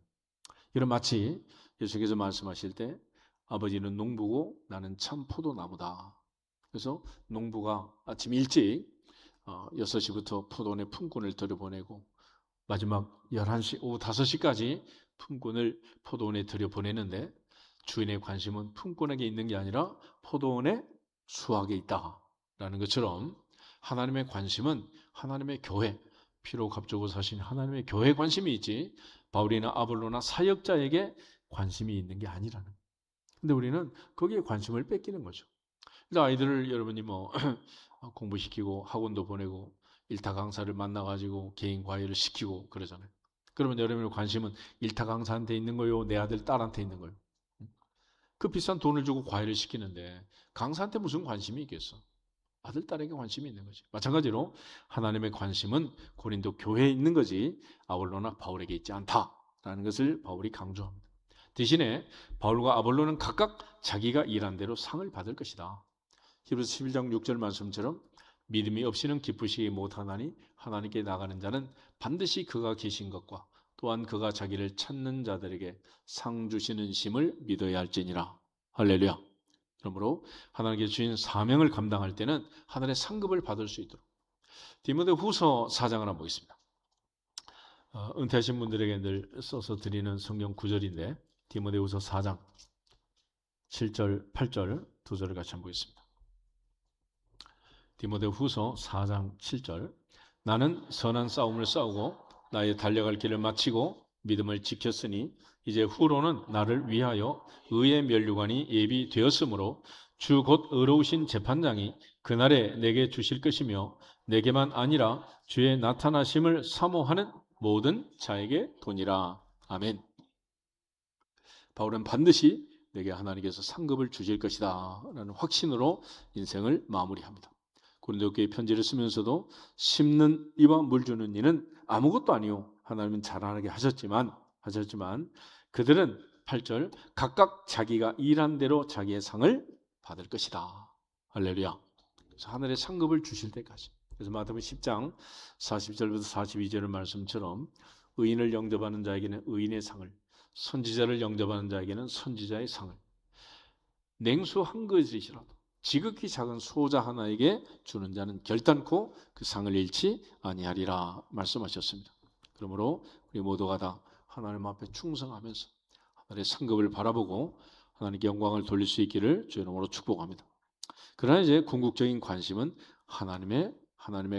Speaker 1: 이런 마치 예수께서 말씀하실 때 아버지는 농부고 나는 참 포도나무다. 그래서 농부가 아침 일찍 6시부터 포도원에 품꾼을 들여보내고 마지막 11시, 오후 5시까지 품꾼을 포도원에 들여보내는데, 주인의 관심은 품꾼에게 있는 게 아니라 포도원의 수확에 있다라는 것처럼 하나님의 관심은 하나님의 교회, 피로 값주고 사신 하나님의 교회에 관심이 있지 바울이나 아볼로나 사역자에게 관심이 있는 게 아니라는 거예요. 근데 우리는 거기에 관심을 뺏기는 거죠. 그래서 아이들을 여러분이 뭐 공부시키고 학원도 보내고 일타 강사를 만나가지고 개인 과외를 시키고 그러잖아요. 그러면 여러분의 관심은 일타 강사한테 있는 거요, 내 아들 딸한테 있는 거요? 그 비싼 돈을 주고 과외를 시키는데 강사한테 무슨 관심이 있겠어? 아들, 딸에게 관심이 있는 거지. 마찬가지로 하나님의 관심은 고린도 교회에 있는 거지 아볼로나 바울에게 있지 않다라는 것을 바울이 강조합니다. 대신에 바울과 아볼로는 각각 자기가 일한 대로 상을 받을 것이다. 히브리서 11장 6절 말씀처럼 믿음이 없이는 기쁘시기 못하나니 하나님께 나가는 자는 반드시 그가 계신 것과 또한 그가 자기를 찾는 자들에게 상 주시는 심을 믿어야 할지니라. 할렐루야. 그러므로 하나님께서 주신 사명을 감당할 때는 하늘의 상급을 받을 수 있도록. 디모데후서 4장을 한번 보겠습니다. 은퇴하신 분들에게 늘 써서 드리는 성경 구절인데 디모데후서 4장 7절, 8절 두 절을 같이 한번 보겠습니다. 디모데후서 4장 7절. 나는 선한 싸움을 싸우고 나의 달려갈 길을 마치고 믿음을 지켰으니 이제 후로는 나를 위하여 의의 면류관이 예비되었으므로 주 곧 의로우신 재판장이 그날에 내게 주실 것이며 내게만 아니라 주의 나타나심을 사모하는 모든 자에게 도니라. 아멘. 바울은 반드시 내게 하나님께서 상급을 주실 것이다 라는 확신으로 인생을 마무리합니다. 고린도 교회 편지를 쓰면서도 심는 이와 물 주는 이는 아무것도 아니요 하나님은 자라나게 하셨지만 그들은 8절 각각 자기가 일한 대로 자기의 상을 받을 것이다. 할렐루야. 그래서 하늘의 상급을 주실 때까지. 그래서 마태복음 10장 40절부터 42절의 말씀처럼 의인을 영접하는 자에게는 의인의 상을, 선지자를 영접하는 자에게는 선지자의 상을, 냉수 한 그릇이라도 지극히 작은 소자 하나에게 주는 자는 결단코 그 상을 잃지 아니하리라 말씀하셨습니다. 그러므로 우리 모두가 다 하나님 앞에 충성하면서 하늘의 상급을 바라보고 하나님께 영광을 돌릴 수 있기를 주의 이름으로 축복합니다. 그러나 이제 궁극적인 관심은 하나님의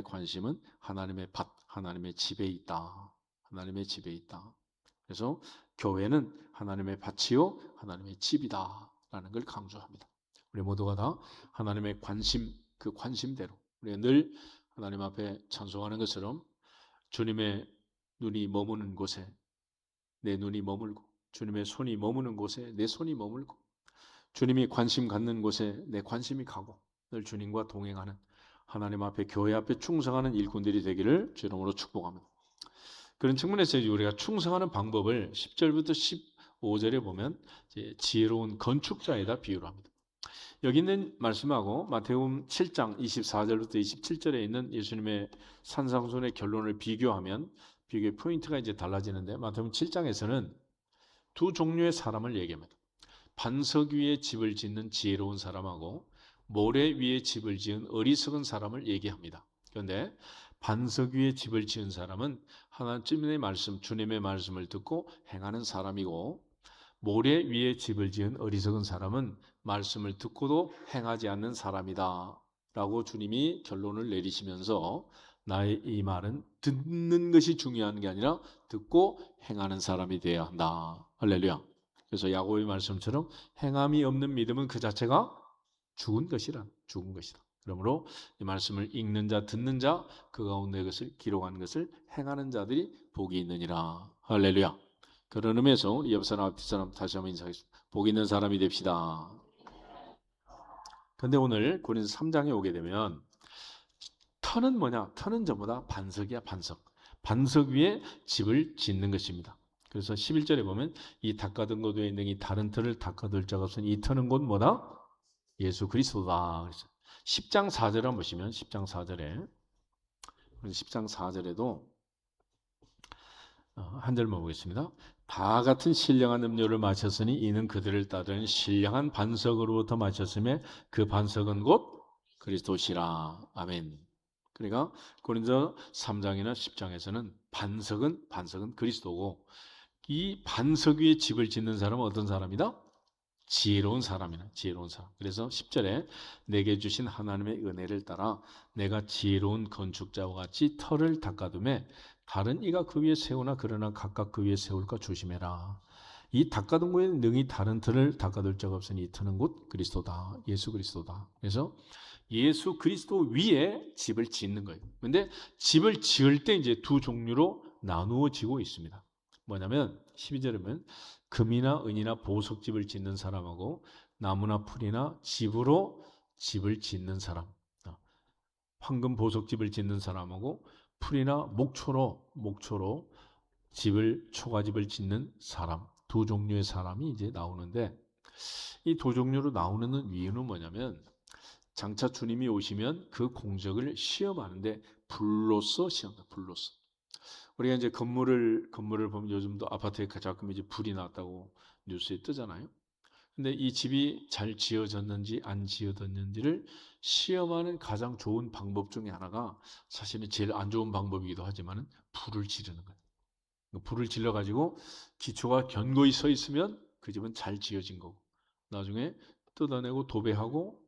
Speaker 1: 관심은 하나님의 밭, 하나님의 집에 있다. 하나님의 집에 있다. 그래서 교회는 하나님의 밭이요 하나님의 집이다라는 걸 강조합니다. 우리 모두가 다 하나님의 관심, 그 관심대로 우리가 늘 하나님 앞에 찬송하는 것처럼 주님의 눈이 머무는 곳에 내 눈이 머물고 주님의 손이 머무는 곳에 내 손이 머물고 주님이 관심 갖는 곳에 내 관심이 가고 늘 주님과 동행하는 하나님 앞에 교회 앞에 충성하는 일꾼들이 되기를 주 이름으로 축복합니다. 그런 측면에서 우리가 충성하는 방법을 10절부터 15절에 보면 지혜로운 건축자에다 비유를 합니다. 여기 있는 말씀하고 마태복음 7장 24절부터 27절에 있는 예수님의 산상순의 결론을 비교하면 비교의 포인트가 이제 달라지는데 마태복음 7장에서는 두 종류의 사람을 얘기합니다. 반석 위에 집을 짓는 지혜로운 사람하고 모래 위에 집을 지은 어리석은 사람을 얘기합니다. 그런데 반석 위에 집을 지은 사람은 하나님의 말씀, 주님의 말씀을 듣고 행하는 사람이고, 모래 위에 집을 지은 어리석은 사람은 말씀을 듣고도 행하지 않는 사람이다 라고 주님이 결론을 내리시면서, 나의 이 말은 듣는 것이 중요한 게 아니라 듣고 행하는 사람이 되어야 한다. 할렐루야. 그래서 야고보의 말씀처럼 행함이 없는 믿음은 그 자체가 죽은 것이다. 그러므로 이 말씀을 읽는 자, 듣는 자, 그 가운데 것을 기록하는 것을 행하는 자들이 복이 있느니라. 할렐루야. 그런 의미에서 우리 옆 사람, 앞뒤 사람 다시 한번 인사하겠습니다. 복 있는 사람이 됩시다. 그런데 오늘 고린도서 3장에 오게 되면 터는 뭐냐? 터는 전부 다 반석이야, 반석. 반석 위에 집을 짓는 것입니다. 그래서 11절에 보면 이 닦아둔 곳 외에 능히 다른 터를 닦아둘 자가 없으니 이 터는 곧 뭐다? 예수 그리스도다. 그래서 10장 4절 한번 보시면 10장 4절에 10장 4절에도 한 절만 보겠습니다. 다 같은 신령한 음료를 마셨으니 이는 그들을 따르는 신령한 반석으로부터 마셨음에 그 반석은 곧 그리스도시라. 아멘. 그러니까 고린도 3장이나 10장에서는 반석은 그리스도고, 이 반석 위에 집을 짓는 사람은 어떤 사람이다? 지혜로운 사람이다. 지혜로운 사람. 그래서 10절에 내게 주신 하나님의 은혜를 따라 내가 지혜로운 건축자와 같이 터를 닦아두매 다른 이가 그 위에 세우나 그러나 각각 그 위에 세울까 조심해라. 이 닦아둔 곳에 능히 다른 터를 닦아둘 자가 없으니 이 터는 곧 그리스도다. 예수 그리스도다. 그래서 예수 그리스도 위에 집을 짓는 거예요. 근데 집을 지을 때 이제 두 종류로 나누어지고 있습니다. 뭐냐면 12절에 보면 금이나 은이나 보석집을 짓는 사람하고 나무나 풀이나 집으로 집을 짓는 사람, 황금 보석집을 짓는 사람하고 풀이나 목초로 초가집을 짓는 사람, 두 종류의 사람이 이제 나오는데, 이 두 종류로 나오는 이유는 뭐냐면 장차 주님이 오시면 그 공적을 시험하는데 불로써 시험다. 불로써. 우리가 이제 건물을 보면 요즘도 아파트에 가끔 이제 불이 났다고 뉴스에 뜨잖아요. 근데 이 집이 잘 지어졌는지 안 지어졌는지를 시험하는 가장 좋은 방법 중에 하나가, 사실은 제일 안 좋은 방법이기도 하지만 불을 지르는 거예요. 불을 질러 가지고 기초가 견고히 서 있으면 그 집은 잘 지어진 거고, 나중에 뜯어내고 도배하고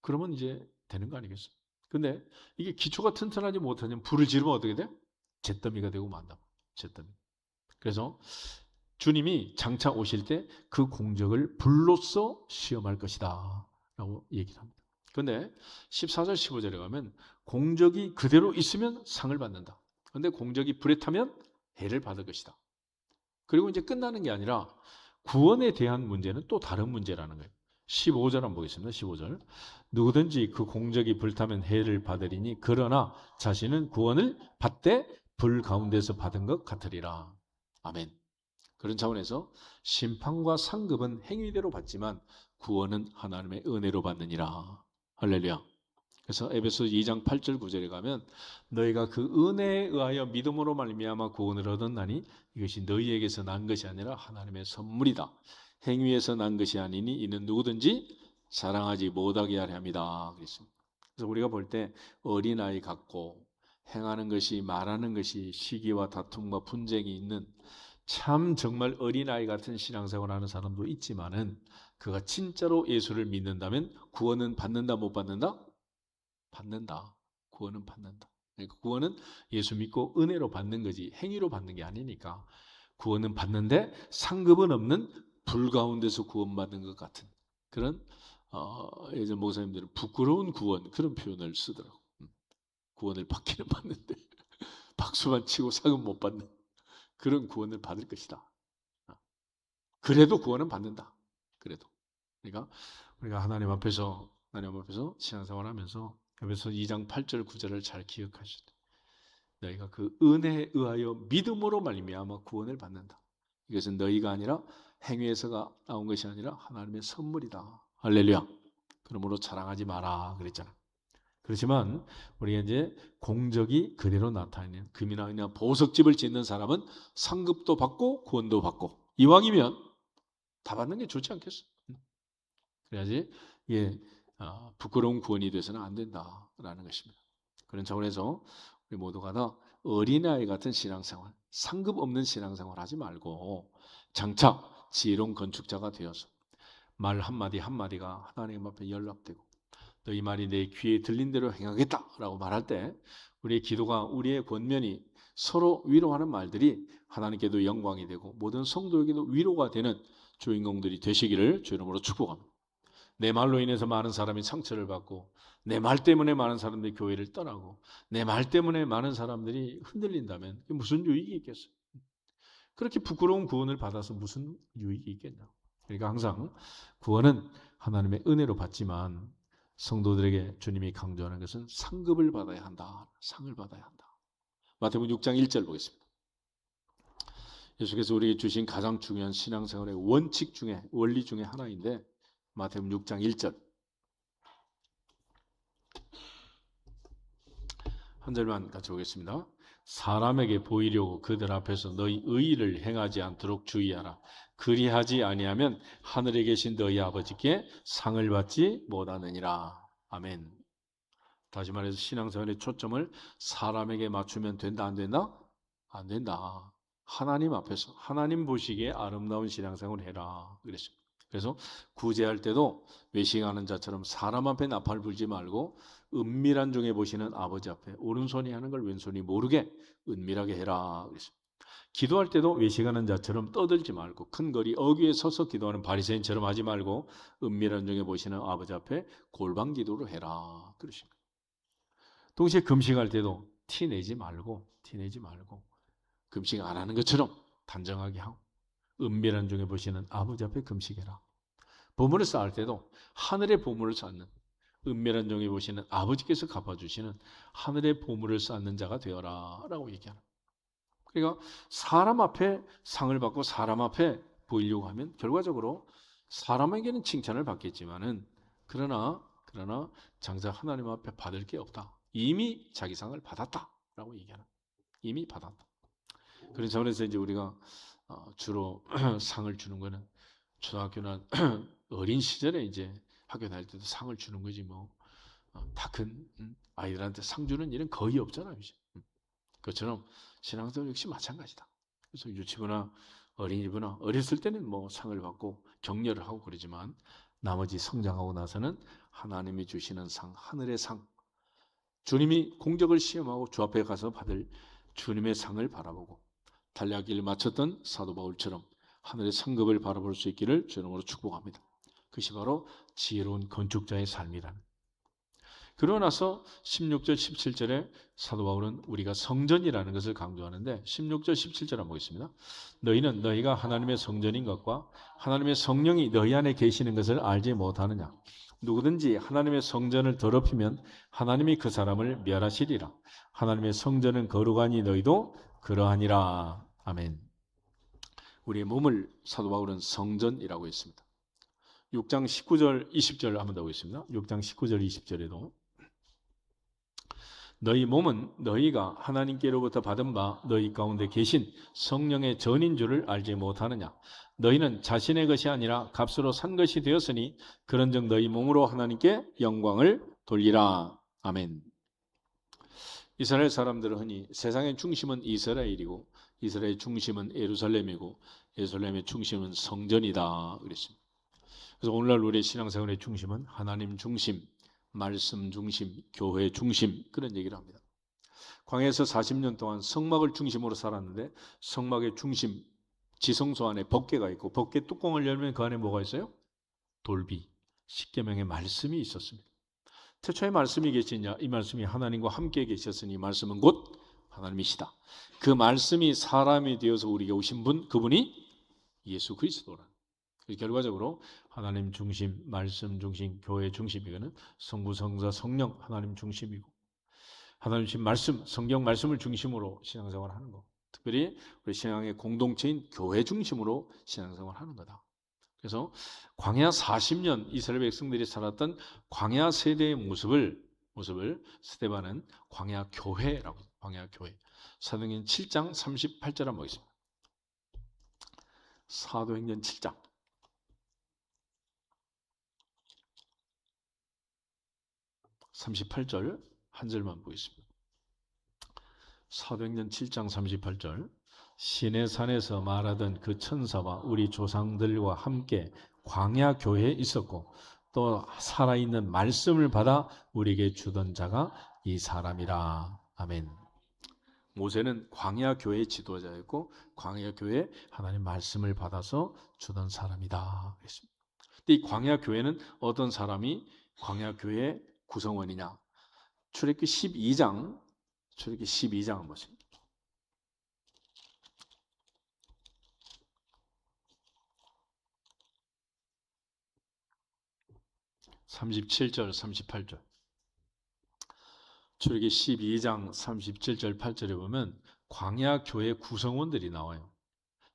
Speaker 1: 그러면 이제 되는 거 아니겠어요? 근데 이게 기초가 튼튼하지 못하면 불을 지르면 어떻게 돼? 잿더미가 되고 만다. 잿더미. 그래서 주님이 장차 오실 때 그 공적을 불로써 시험할 것이다 라고 얘기를 합니다. 그런데 14절 15절에 가면 공적이 그대로 있으면 상을 받는다. 그런데 공적이 불에 타면 해를 받을 것이다. 그리고 이제 끝나는 게 아니라 구원에 대한 문제는 또 다른 문제라는 거예요. 15절 한번 보겠습니다. 15절. 누구든지 그 공적이 불타면 해를 받으리니 그러나 자신은 구원을 받되 불 가운데서 받은 것 같으리라. 아멘. 그런 차원에서 심판과 상급은 행위대로 받지만 구원은 하나님의 은혜로 받느니라. 할렐루야. 그래서 에베소 2장 8절 9절에 가면 너희가 그 은혜에 의하여 믿음으로 말미암아 구원을 얻었나니 이것이 너희에게서 난 것이 아니라 하나님의 선물이다. 행위에서 난 것이 아니니 이는 누구든지 자랑하지 못하게 하려 함이다. 그랬습니다. 그래서 우리가 볼 때 어린아이 같고 행하는 것이, 말하는 것이 시기와 다툼과 분쟁이 있는 참 정말 어린아이 같은 신앙생활을 하는 사람도 있지만은, 그가 진짜로 예수를 믿는다면 구원은 받는다, 못 받는다? 받는다. 구원은 받는다. 그러니까 구원은 예수 믿고 은혜로 받는 거지 행위로 받는 게 아니니까, 구원은 받는데 상급은 없는 불 가운데서 구원받는 것 같은 그런, 예전 목사님들은 부끄러운 구원 그런 표현을 쓰더라고. 구원을 받기는 받는데 박수만 치고 상은 못 받는 그런 구원을 받을 것이다. 그래도 구원은 받는다. 그래도. 그러니까 우리가 하나님 앞에서 신앙생활하면서 에베소 2장 8절 9절을 잘 기억하셔야 돼. 너희가 그 은혜에 의하여 믿음으로 말미암아 구원을 받는다. 이것은 너희가 아니라 행위에서가 나온 것이 아니라 하나님의 선물이다. 할렐루야. 그러므로 자랑하지 마라 그랬잖아. 그렇지만 우리가 이제 공적이 그대로 나타나는 금이나 은이나 보석집을 짓는 사람은 상급도 받고 구원도 받고, 이왕이면 다 받는 게 좋지 않겠어? 그래야지 이게 부끄러운 구원이 돼서는 안 된다라는 것입니다. 그런 차원에서 우리 모두가 다 어린아이 같은 신앙생활, 상급 없는 신앙생활 하지 말고 장차 지혜로운 건축자가 되어서 말 한마디 한마디가 하나님 앞에 연락되고 너희 말이 내 귀에 들린 대로 행하겠다라고 말할 때 우리의 기도가, 우리의 권면이 서로 위로하는 말들이 하나님께도 영광이 되고 모든 성도에게도 위로가 되는 주인공들이 되시기를 주 이름으로 축복합니다. 내 말로 인해서 많은 사람이 상처를 받고 내 말 때문에 많은 사람들이 교회를 떠나고 내 말 때문에 많은 사람들이 흔들린다면 무슨 유익이 있겠어요? 그렇게 부끄러운 구원을 받아서 무슨 유익이 있겠냐? 그러니까 항상 구원은 하나님의 은혜로 받지만 성도들에게 주님이 강조하는 것은 상급을 받아야 한다. 상을 받아야 한다. 마태복음 6장 1절 보겠습니다. 예수께서 우리에게 주신 가장 중요한 신앙생활의 원칙 중에, 원리 중에 하나인데 마태복음 6장 1절 한 절만 같이 보겠습니다. 사람에게 보이려고 그들 앞에서 너희 의의를 행하지 않도록 주의하라. 그리하지 아니하면 하늘에 계신 너희 아버지께 상을 받지 못하느니라. 아멘. 다시 말해서 신앙생활의 초점을 사람에게 맞추면 된다, 안 된다? 안 된다. 하나님 앞에서 하나님 보시기에 아름다운 신앙생활을 해라 그랬습니다. 그래서 구제할 때도 외식하는 자처럼 사람 앞에 나팔 불지 말고 은밀한 중에 보시는 아버지 앞에 오른손이 하는 걸 왼손이 모르게 은밀하게 해라 그랬습니다. 기도할 때도 외식하는 자처럼 떠들지 말고 큰 거리 어귀에 서서 기도하는 바리새인처럼 하지 말고 은밀한 중에 보시는 아버지 앞에 골방 기도를 해라 그러십니다. 동시에 금식할 때도 티내지 말고 금식 안 하는 것처럼 단정하게 하고 은밀한 중에 보시는 아버지 앞에 금식해라. 보물을 쌓을 때도 하늘의 보물을 쌓는, 은밀한 중에 보시는 아버지께서 갚아주시는 하늘의 보물을 쌓는 자가 되어라 라고 얘기하는. 그러니까 사람 앞에 상을 받고 사람 앞에 보이려고 하면 결과적으로 사람에게는 칭찬을 받겠지만은 그러나 장차 하나님 앞에 받을 게 없다. 이미 자기 상을 받았다라고 얘기하는. 이미 받았다. 그런 차원에서 이제 우리가 주로 상을 주는 거는 초등학교나 어린 시절에 이제 학교 다닐 때도 상을 주는 거지 뭐 다 큰 아이들한테 상 주는 일은 거의 없잖아요. 이제. 그것처럼 신앙생활 역시 마찬가지다. 그래서 유치부나 어린이부나 어렸을 때는 뭐 상을 받고 격려를 하고 그러지만 나머지 성장하고 나서는 하나님이 주시는 상, 하늘의 상, 주님이 공적을 시험하고 주 앞에 가서 받을 주님의 상을 바라보고 달려가기를 마쳤던 사도 바울처럼 하늘의 상급을 바라볼 수 있기를 주님으로 축복합니다. 그것이 바로 지혜로운 건축자의 삶이라는. 그러고 나서 16절 17절에 사도 바울은 우리가 성전이라는 것을 강조하는데 16절 17절 한번 보겠습니다. 너희는 너희가 하나님의 성전인 것과 하나님의 성령이 너희 안에 계시는 것을 알지 못하느냐. 누구든지 하나님의 성전을 더럽히면 하나님이 그 사람을 멸하시리라. 하나님의 성전은 거룩하니 너희도 그러하니라. 아멘. 우리의 몸을 사도 바울은 성전이라고 했습니다. 6장 19절 20절 한번 더 보겠습니다. 6장 19절 20절에도 너희 몸은 너희가 하나님께로부터 받은 바 너희 가운데 계신 성령의 전인 줄을 알지 못하느냐. 너희는 자신의 것이 아니라 값으로 산 것이 되었으니 그런즉 너희 몸으로 하나님께 영광을 돌리라. 아멘. 이스라엘 사람들은 흔히 세상의 중심은 이스라엘이고 이스라엘의 중심은 예루살렘이고 예루살렘의 중심은 성전이다 그랬습니다. 그래서 오늘날 우리의 신앙생활의 중심은 하나님 중심, 말씀 중심, 교회 중심 그런 얘기를 합니다. 광야에서 40년 동안 성막을 중심으로 살았는데 성막의 중심, 지성소 안에 법궤가 있고 법궤 뚜껑을 열면 그 안에 뭐가 있어요? 돌비, 십계명의 말씀이 있었습니다. 태초에 말씀이 계시냐? 이 말씀이 하나님과 함께 계셨으니 이 말씀은 곧 하나님이시다. 그 말씀이 사람이 되어서 우리에게 오신 분, 그분이 예수 그리스도라. 결과적으로 하나님 중심, 말씀 중심, 교회 중심 이거는 성부, 성자, 성령 하나님 중심이고 하나님 중심 말씀, 성경 말씀을 중심으로 신앙생활을 하는 거. 특별히 우리 신앙의 공동체인 교회 중심으로 신앙생활을 하는 거다. 그래서 광야 40년 이스라엘 백성들이 살았던 광야 세대의 모습을 모습을 스데반은 광야 교회라고 해요. 광야 교회. 사도행전 7장 38절 한번 보겠습니다. 사도행전 7장 38절 한 절만 보겠습니다. 사도행전 7장 38절 시내 산에서 말하던 그 천사와 우리 조상들과 함께 광야 교회에 있었고 또 살아있는 말씀을 받아 우리에게 주던 자가 이 사람이라. 아멘. 모세는 광야 교회의 지도자였고 광야 교회에 하나님 말씀을 받아서 주던 사람이다. 근데 이 광야 교회는 어떤 사람이 광야 교회의 구성원이냐? 출애굽기 12장 한번 보세요. 37절, 38절. 출애굽기 12장 37절, 8절에 보면 광야 교회 구성원들이 나와요.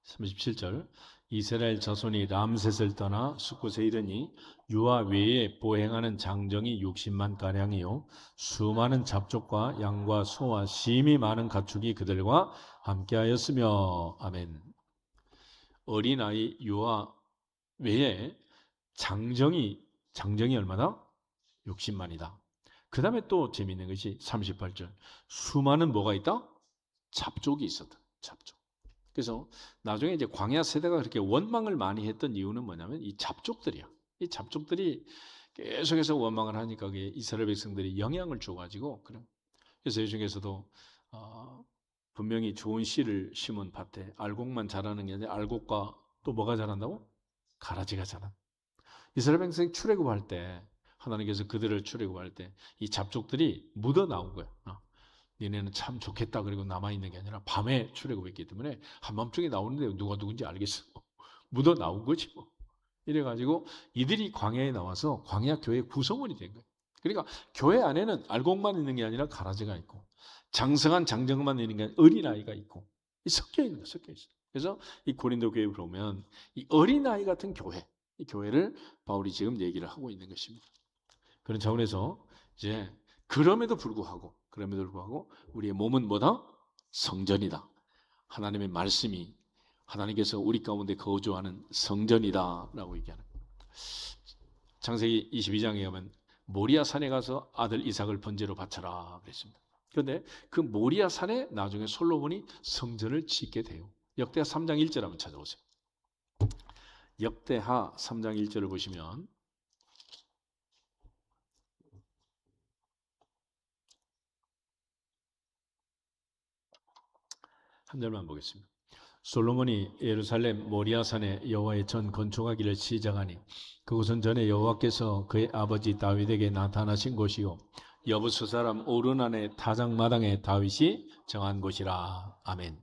Speaker 1: 37절 이스라엘 자손이 람셋을 떠나 숫곳에 이르니 유아 외에 보행하는 장정이 60만 가량이요 수많은 잡족과 양과 소와 심히 많은 가축이 그들과 함께하였으며. 아멘. 어린아이 유아 외에 장정이 얼마나? 60만이다. 그 다음에 또 재미있는 것이 38절 수많은 뭐가 있다? 잡족이 있었다. 잡족. 그래서 나중에 이제 광야 세대가 그렇게 원망을 많이 했던 이유는 뭐냐면 이 잡족들이야. 이 잡족들이 계속해서 원망을 하니까 이스라엘 백성들이 영향을 줘가지고 그래서 이 중에서도 분명히 좋은 씨를 심은 밭에 알곡만 자라는 게 아니라 알곡과 또 뭐가 자란다고? 가라지가 자란. 이스라엘 백성이 출애굽할 때 하나님께서 그들을 출애굽할 때 이 잡족들이 묻어 나온 거야. 니네는 참 좋겠다. 그리고 남아있는 게 아니라 밤에 출애굽했기 때문에 한밤중에 나오는데 누가 누군지 알겠어. 묻어 나온 거지 뭐. 이래가지고 이들이 광야에 나와서 광야 교회 구성원이 된 거예요. 그러니까 교회 안에는 알곡만 있는 게 아니라 가라지가 있고 장성한 장정만 있는 게 아니라 어린아이가 있고 섞여 있는 거예요. 섞여 있어요. 그래서 이 고린도 교회에 보면 이 어린아이 같은 교회, 이 교회를 바울이 지금 얘기를 하고 있는 것입니다. 그런 차원에서 이제 그럼에도 불구하고 우리의 몸은 뭐다? 성전이다. 하나님의 말씀이 하나님께서 우리 가운데 거주하는 성전이다라고 얘기하는 거예요. 창세기 22장에 가면 모리아 산에 가서 아들 이삭을 번제로 바쳐라 그랬습니다. 그런데 그 모리아 산에 나중에 솔로몬이 성전을 짓게 돼요. 역대하 3장 1절 한번 찾아보세요. 역대하 3장 1절을 보시면 한 절만 보겠습니다. 솔로몬이 예루살렘 모리아산에 여호와의 전 건축하기를 시작하니 그곳은 전에 여호와께서 그의 아버지 다윗에게 나타나신 곳이요 여부수 사람 오르난의 타작마당에 다윗이 정한 곳이라. 아멘.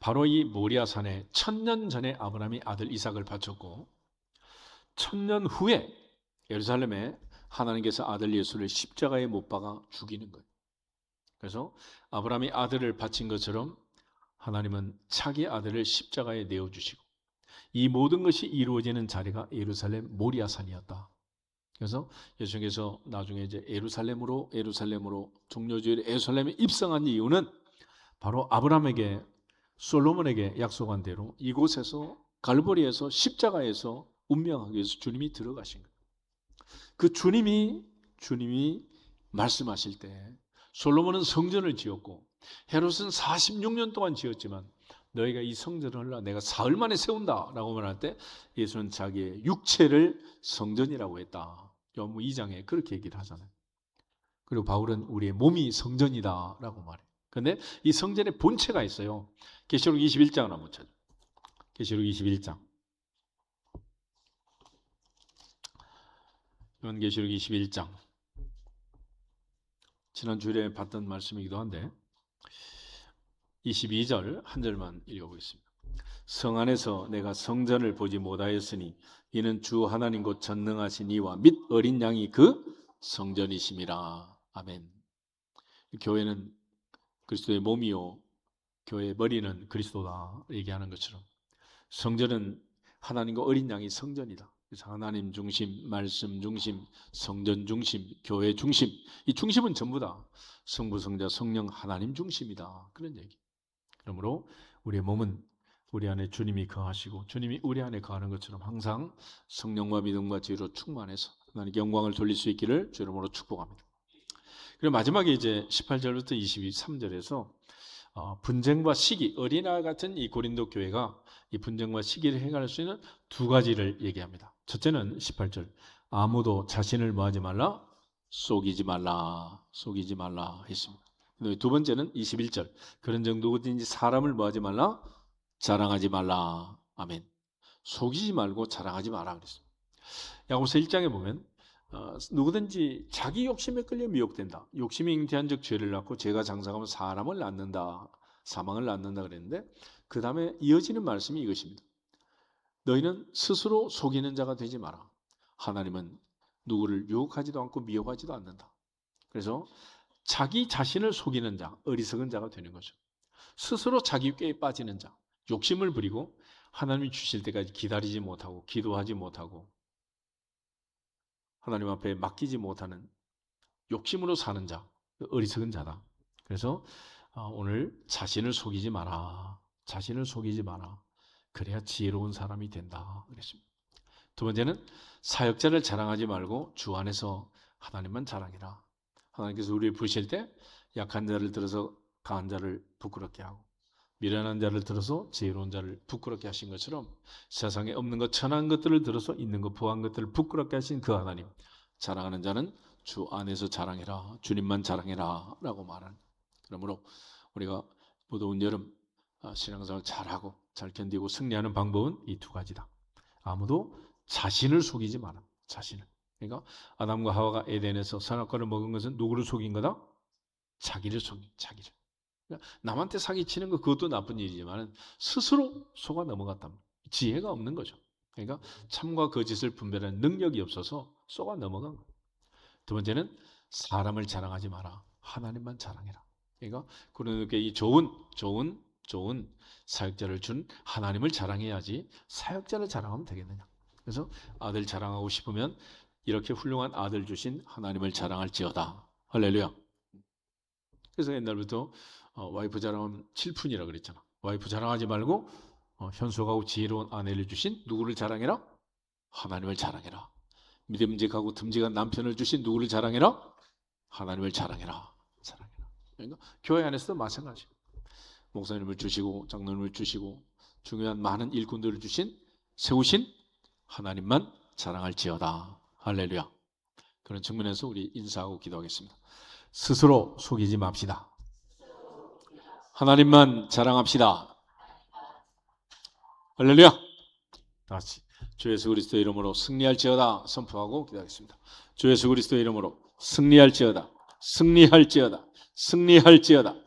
Speaker 1: 바로 이 모리아산에 1000년 전에 아브라함이 아들 이삭을 바쳤고 1000년 후에 예루살렘에 하나님께서 아들 예수를 십자가에 못 박아 죽이는 거예요. 그래서 아브라함이 아들을 바친 것처럼 하나님은 자기 아들을 십자가에 내어주시고 이 모든 것이 이루어지는 자리가 예루살렘 모리아산이었다. 그래서 예수님께서 나중에 이제 예루살렘으로 종려주일 예루살렘에 입성한 이유는 바로 아브라함에게 솔로몬에게 약속한 대로 이곳에서 갈보리에서 십자가에서 운명하기 위해서 주님이 들어가신 거예요. 그 주님이 말씀하실 때 솔로몬은 성전을 지었고 헤롯은 46년 동안 지었지만 너희가 이 성전을 내가 사흘 만에 세운다라고 말할 때 예수는 자기의 육체를 성전이라고 했다. 요한복음 2장에 그렇게 얘기를 하잖아요. 그리고 바울은 우리의 몸이 성전이다라고 말해요. 그런데 이 성전의 본체가 있어요. 계시록 21장을 한번 찾아요. 계시록 21장. 요한계시록 21장. 지난 주일에 봤던 말씀이기도 한데 22절 한 절만 읽어보겠습니다. 성 안에서 내가 성전을 보지 못하였으니 이는 주 하나님 곧 전능하신 이와 및 어린 양이 그 성전이심이라. 아멘. 교회는 그리스도의 몸이요 교회의 머리는 그리스도다 얘기하는 것처럼 성전은 하나님과 어린 양이 성전이다. 그래서 하나님 중심, 말씀 중심, 성전 중심, 교회 중심. 이 중심은 전부 다 성부, 성자, 성령, 하나님 중심이다. 그런 얘기. 그러므로 우리의 몸은 우리 안에 주님이 거하시고 주님이 우리 안에 거하는 것처럼 항상 성령과 믿음과 지혜로 충만해서 하나님께 영광을 돌릴 수 있기를 주 이름으로 축복합니다. 그리고 마지막에 이제 18절부터 23절에서 분쟁과 시기, 어린아이 같은 이 고린도 교회가 이 분쟁과 시기를 해결할 수 있는 두 가지를 얘기합니다. 첫째는 18절, 아무도 자신을 뭐하지 말라? 속이지 말라, 속이지 말라 했습니다. 두 번째는 21절, 그런 정도든지 사람을 뭐하지 말라? 자랑하지 말라. 아멘. 속이지 말고 자랑하지 마라 그랬습니다. 야고보서 1장에 보면 누구든지 자기 욕심에 끌려 미혹된다. 욕심이 잉태한 즉 죄를 낳고 죄가 장성하면 사람을 낳는다. 사망을 낳는다 그랬는데 그 다음에 이어지는 말씀이 이것입니다. 너희는 스스로 속이는 자가 되지 마라. 하나님은 누구를 유혹하지도 않고 미혹하지도 않는다. 그래서 자기 자신을 속이는 자, 어리석은 자가 되는 거죠. 스스로 자기 꾀에 빠지는 자, 욕심을 부리고 하나님이 주실 때까지 기다리지 못하고 기도하지 못하고 하나님 앞에 맡기지 못하는 욕심으로 사는 자, 어리석은 자다. 그래서 오늘 자신을 속이지 마라. 자신을 속이지 마라. 그래야 지혜로운 사람이 된다. 그랬습니다. 두 번째는 사역자를 자랑하지 말고 주 안에서 하나님만 자랑해라. 하나님께서 우리를 부르실 때 약한 자를 들어서 강한 자를 부끄럽게 하고 미련한 자를 들어서 지혜로운 자를 부끄럽게 하신 것처럼 세상에 없는 것 천한 것들을 들어서 있는 것 부한 것들을 부끄럽게 하신 그 하나님, 자랑하는 자는 주 안에서 자랑해라, 주님만 자랑해라 라고 말하는. 그러므로 우리가 무더운 여름 신앙생활 잘하고 잘 견디고 승리하는 방법은 이 두 가지다. 아무도 자신을 속이지 마라. 자신을. 그러니까 아담과 하와가 에덴에서 선악과를 먹은 것은 누구를 속인 거다? 자기를 속인, 자기를. 남한테 사기치는 거 그것도 나쁜 일이지만 스스로 속아 넘어갔다. 지혜가 없는 거죠. 그러니까 참과 거짓을 분별하는 능력이 없어서 속아 넘어간 거예요. 두 번째는 사람을 자랑하지 마라. 하나님만 자랑해라. 그러니까 그렇게 이 좋은 사역자를 준 하나님을 자랑해야지 사역자를 자랑하면 되겠느냐. 그래서 아들 자랑하고 싶으면 이렇게 훌륭한 아들 주신 하나님을 자랑할지어다. 할렐루야. 그래서 옛날부터 와이프 자랑하면 칠푼이라 그랬잖아. 와이프 자랑하지 말고 현숙하고 지혜로운 아내를 주신 누구를 자랑해라? 하나님을 자랑해라. 믿음직하고 듬직한 남편을 주신 누구를 자랑해라? 하나님을 자랑해라. 자랑해라. 그러니까 교회 안에서도 마찬가지. 목사님을 주시고 장로님을 주시고 중요한 많은 일꾼들을 세우신 하나님만 자랑할지어다. 할렐루야. 그런 측면에서 우리 인사하고 기도하겠습니다. 스스로 속이지 맙시다. 하나님만 자랑합시다. 할렐루야. 다같이 주 예수 그리스도의 이름으로 승리할지어다 선포하고 기도하겠습니다. 주 예수 그리스도의 이름으로 승리할지어다. 승리할지어다. 승리할지어다.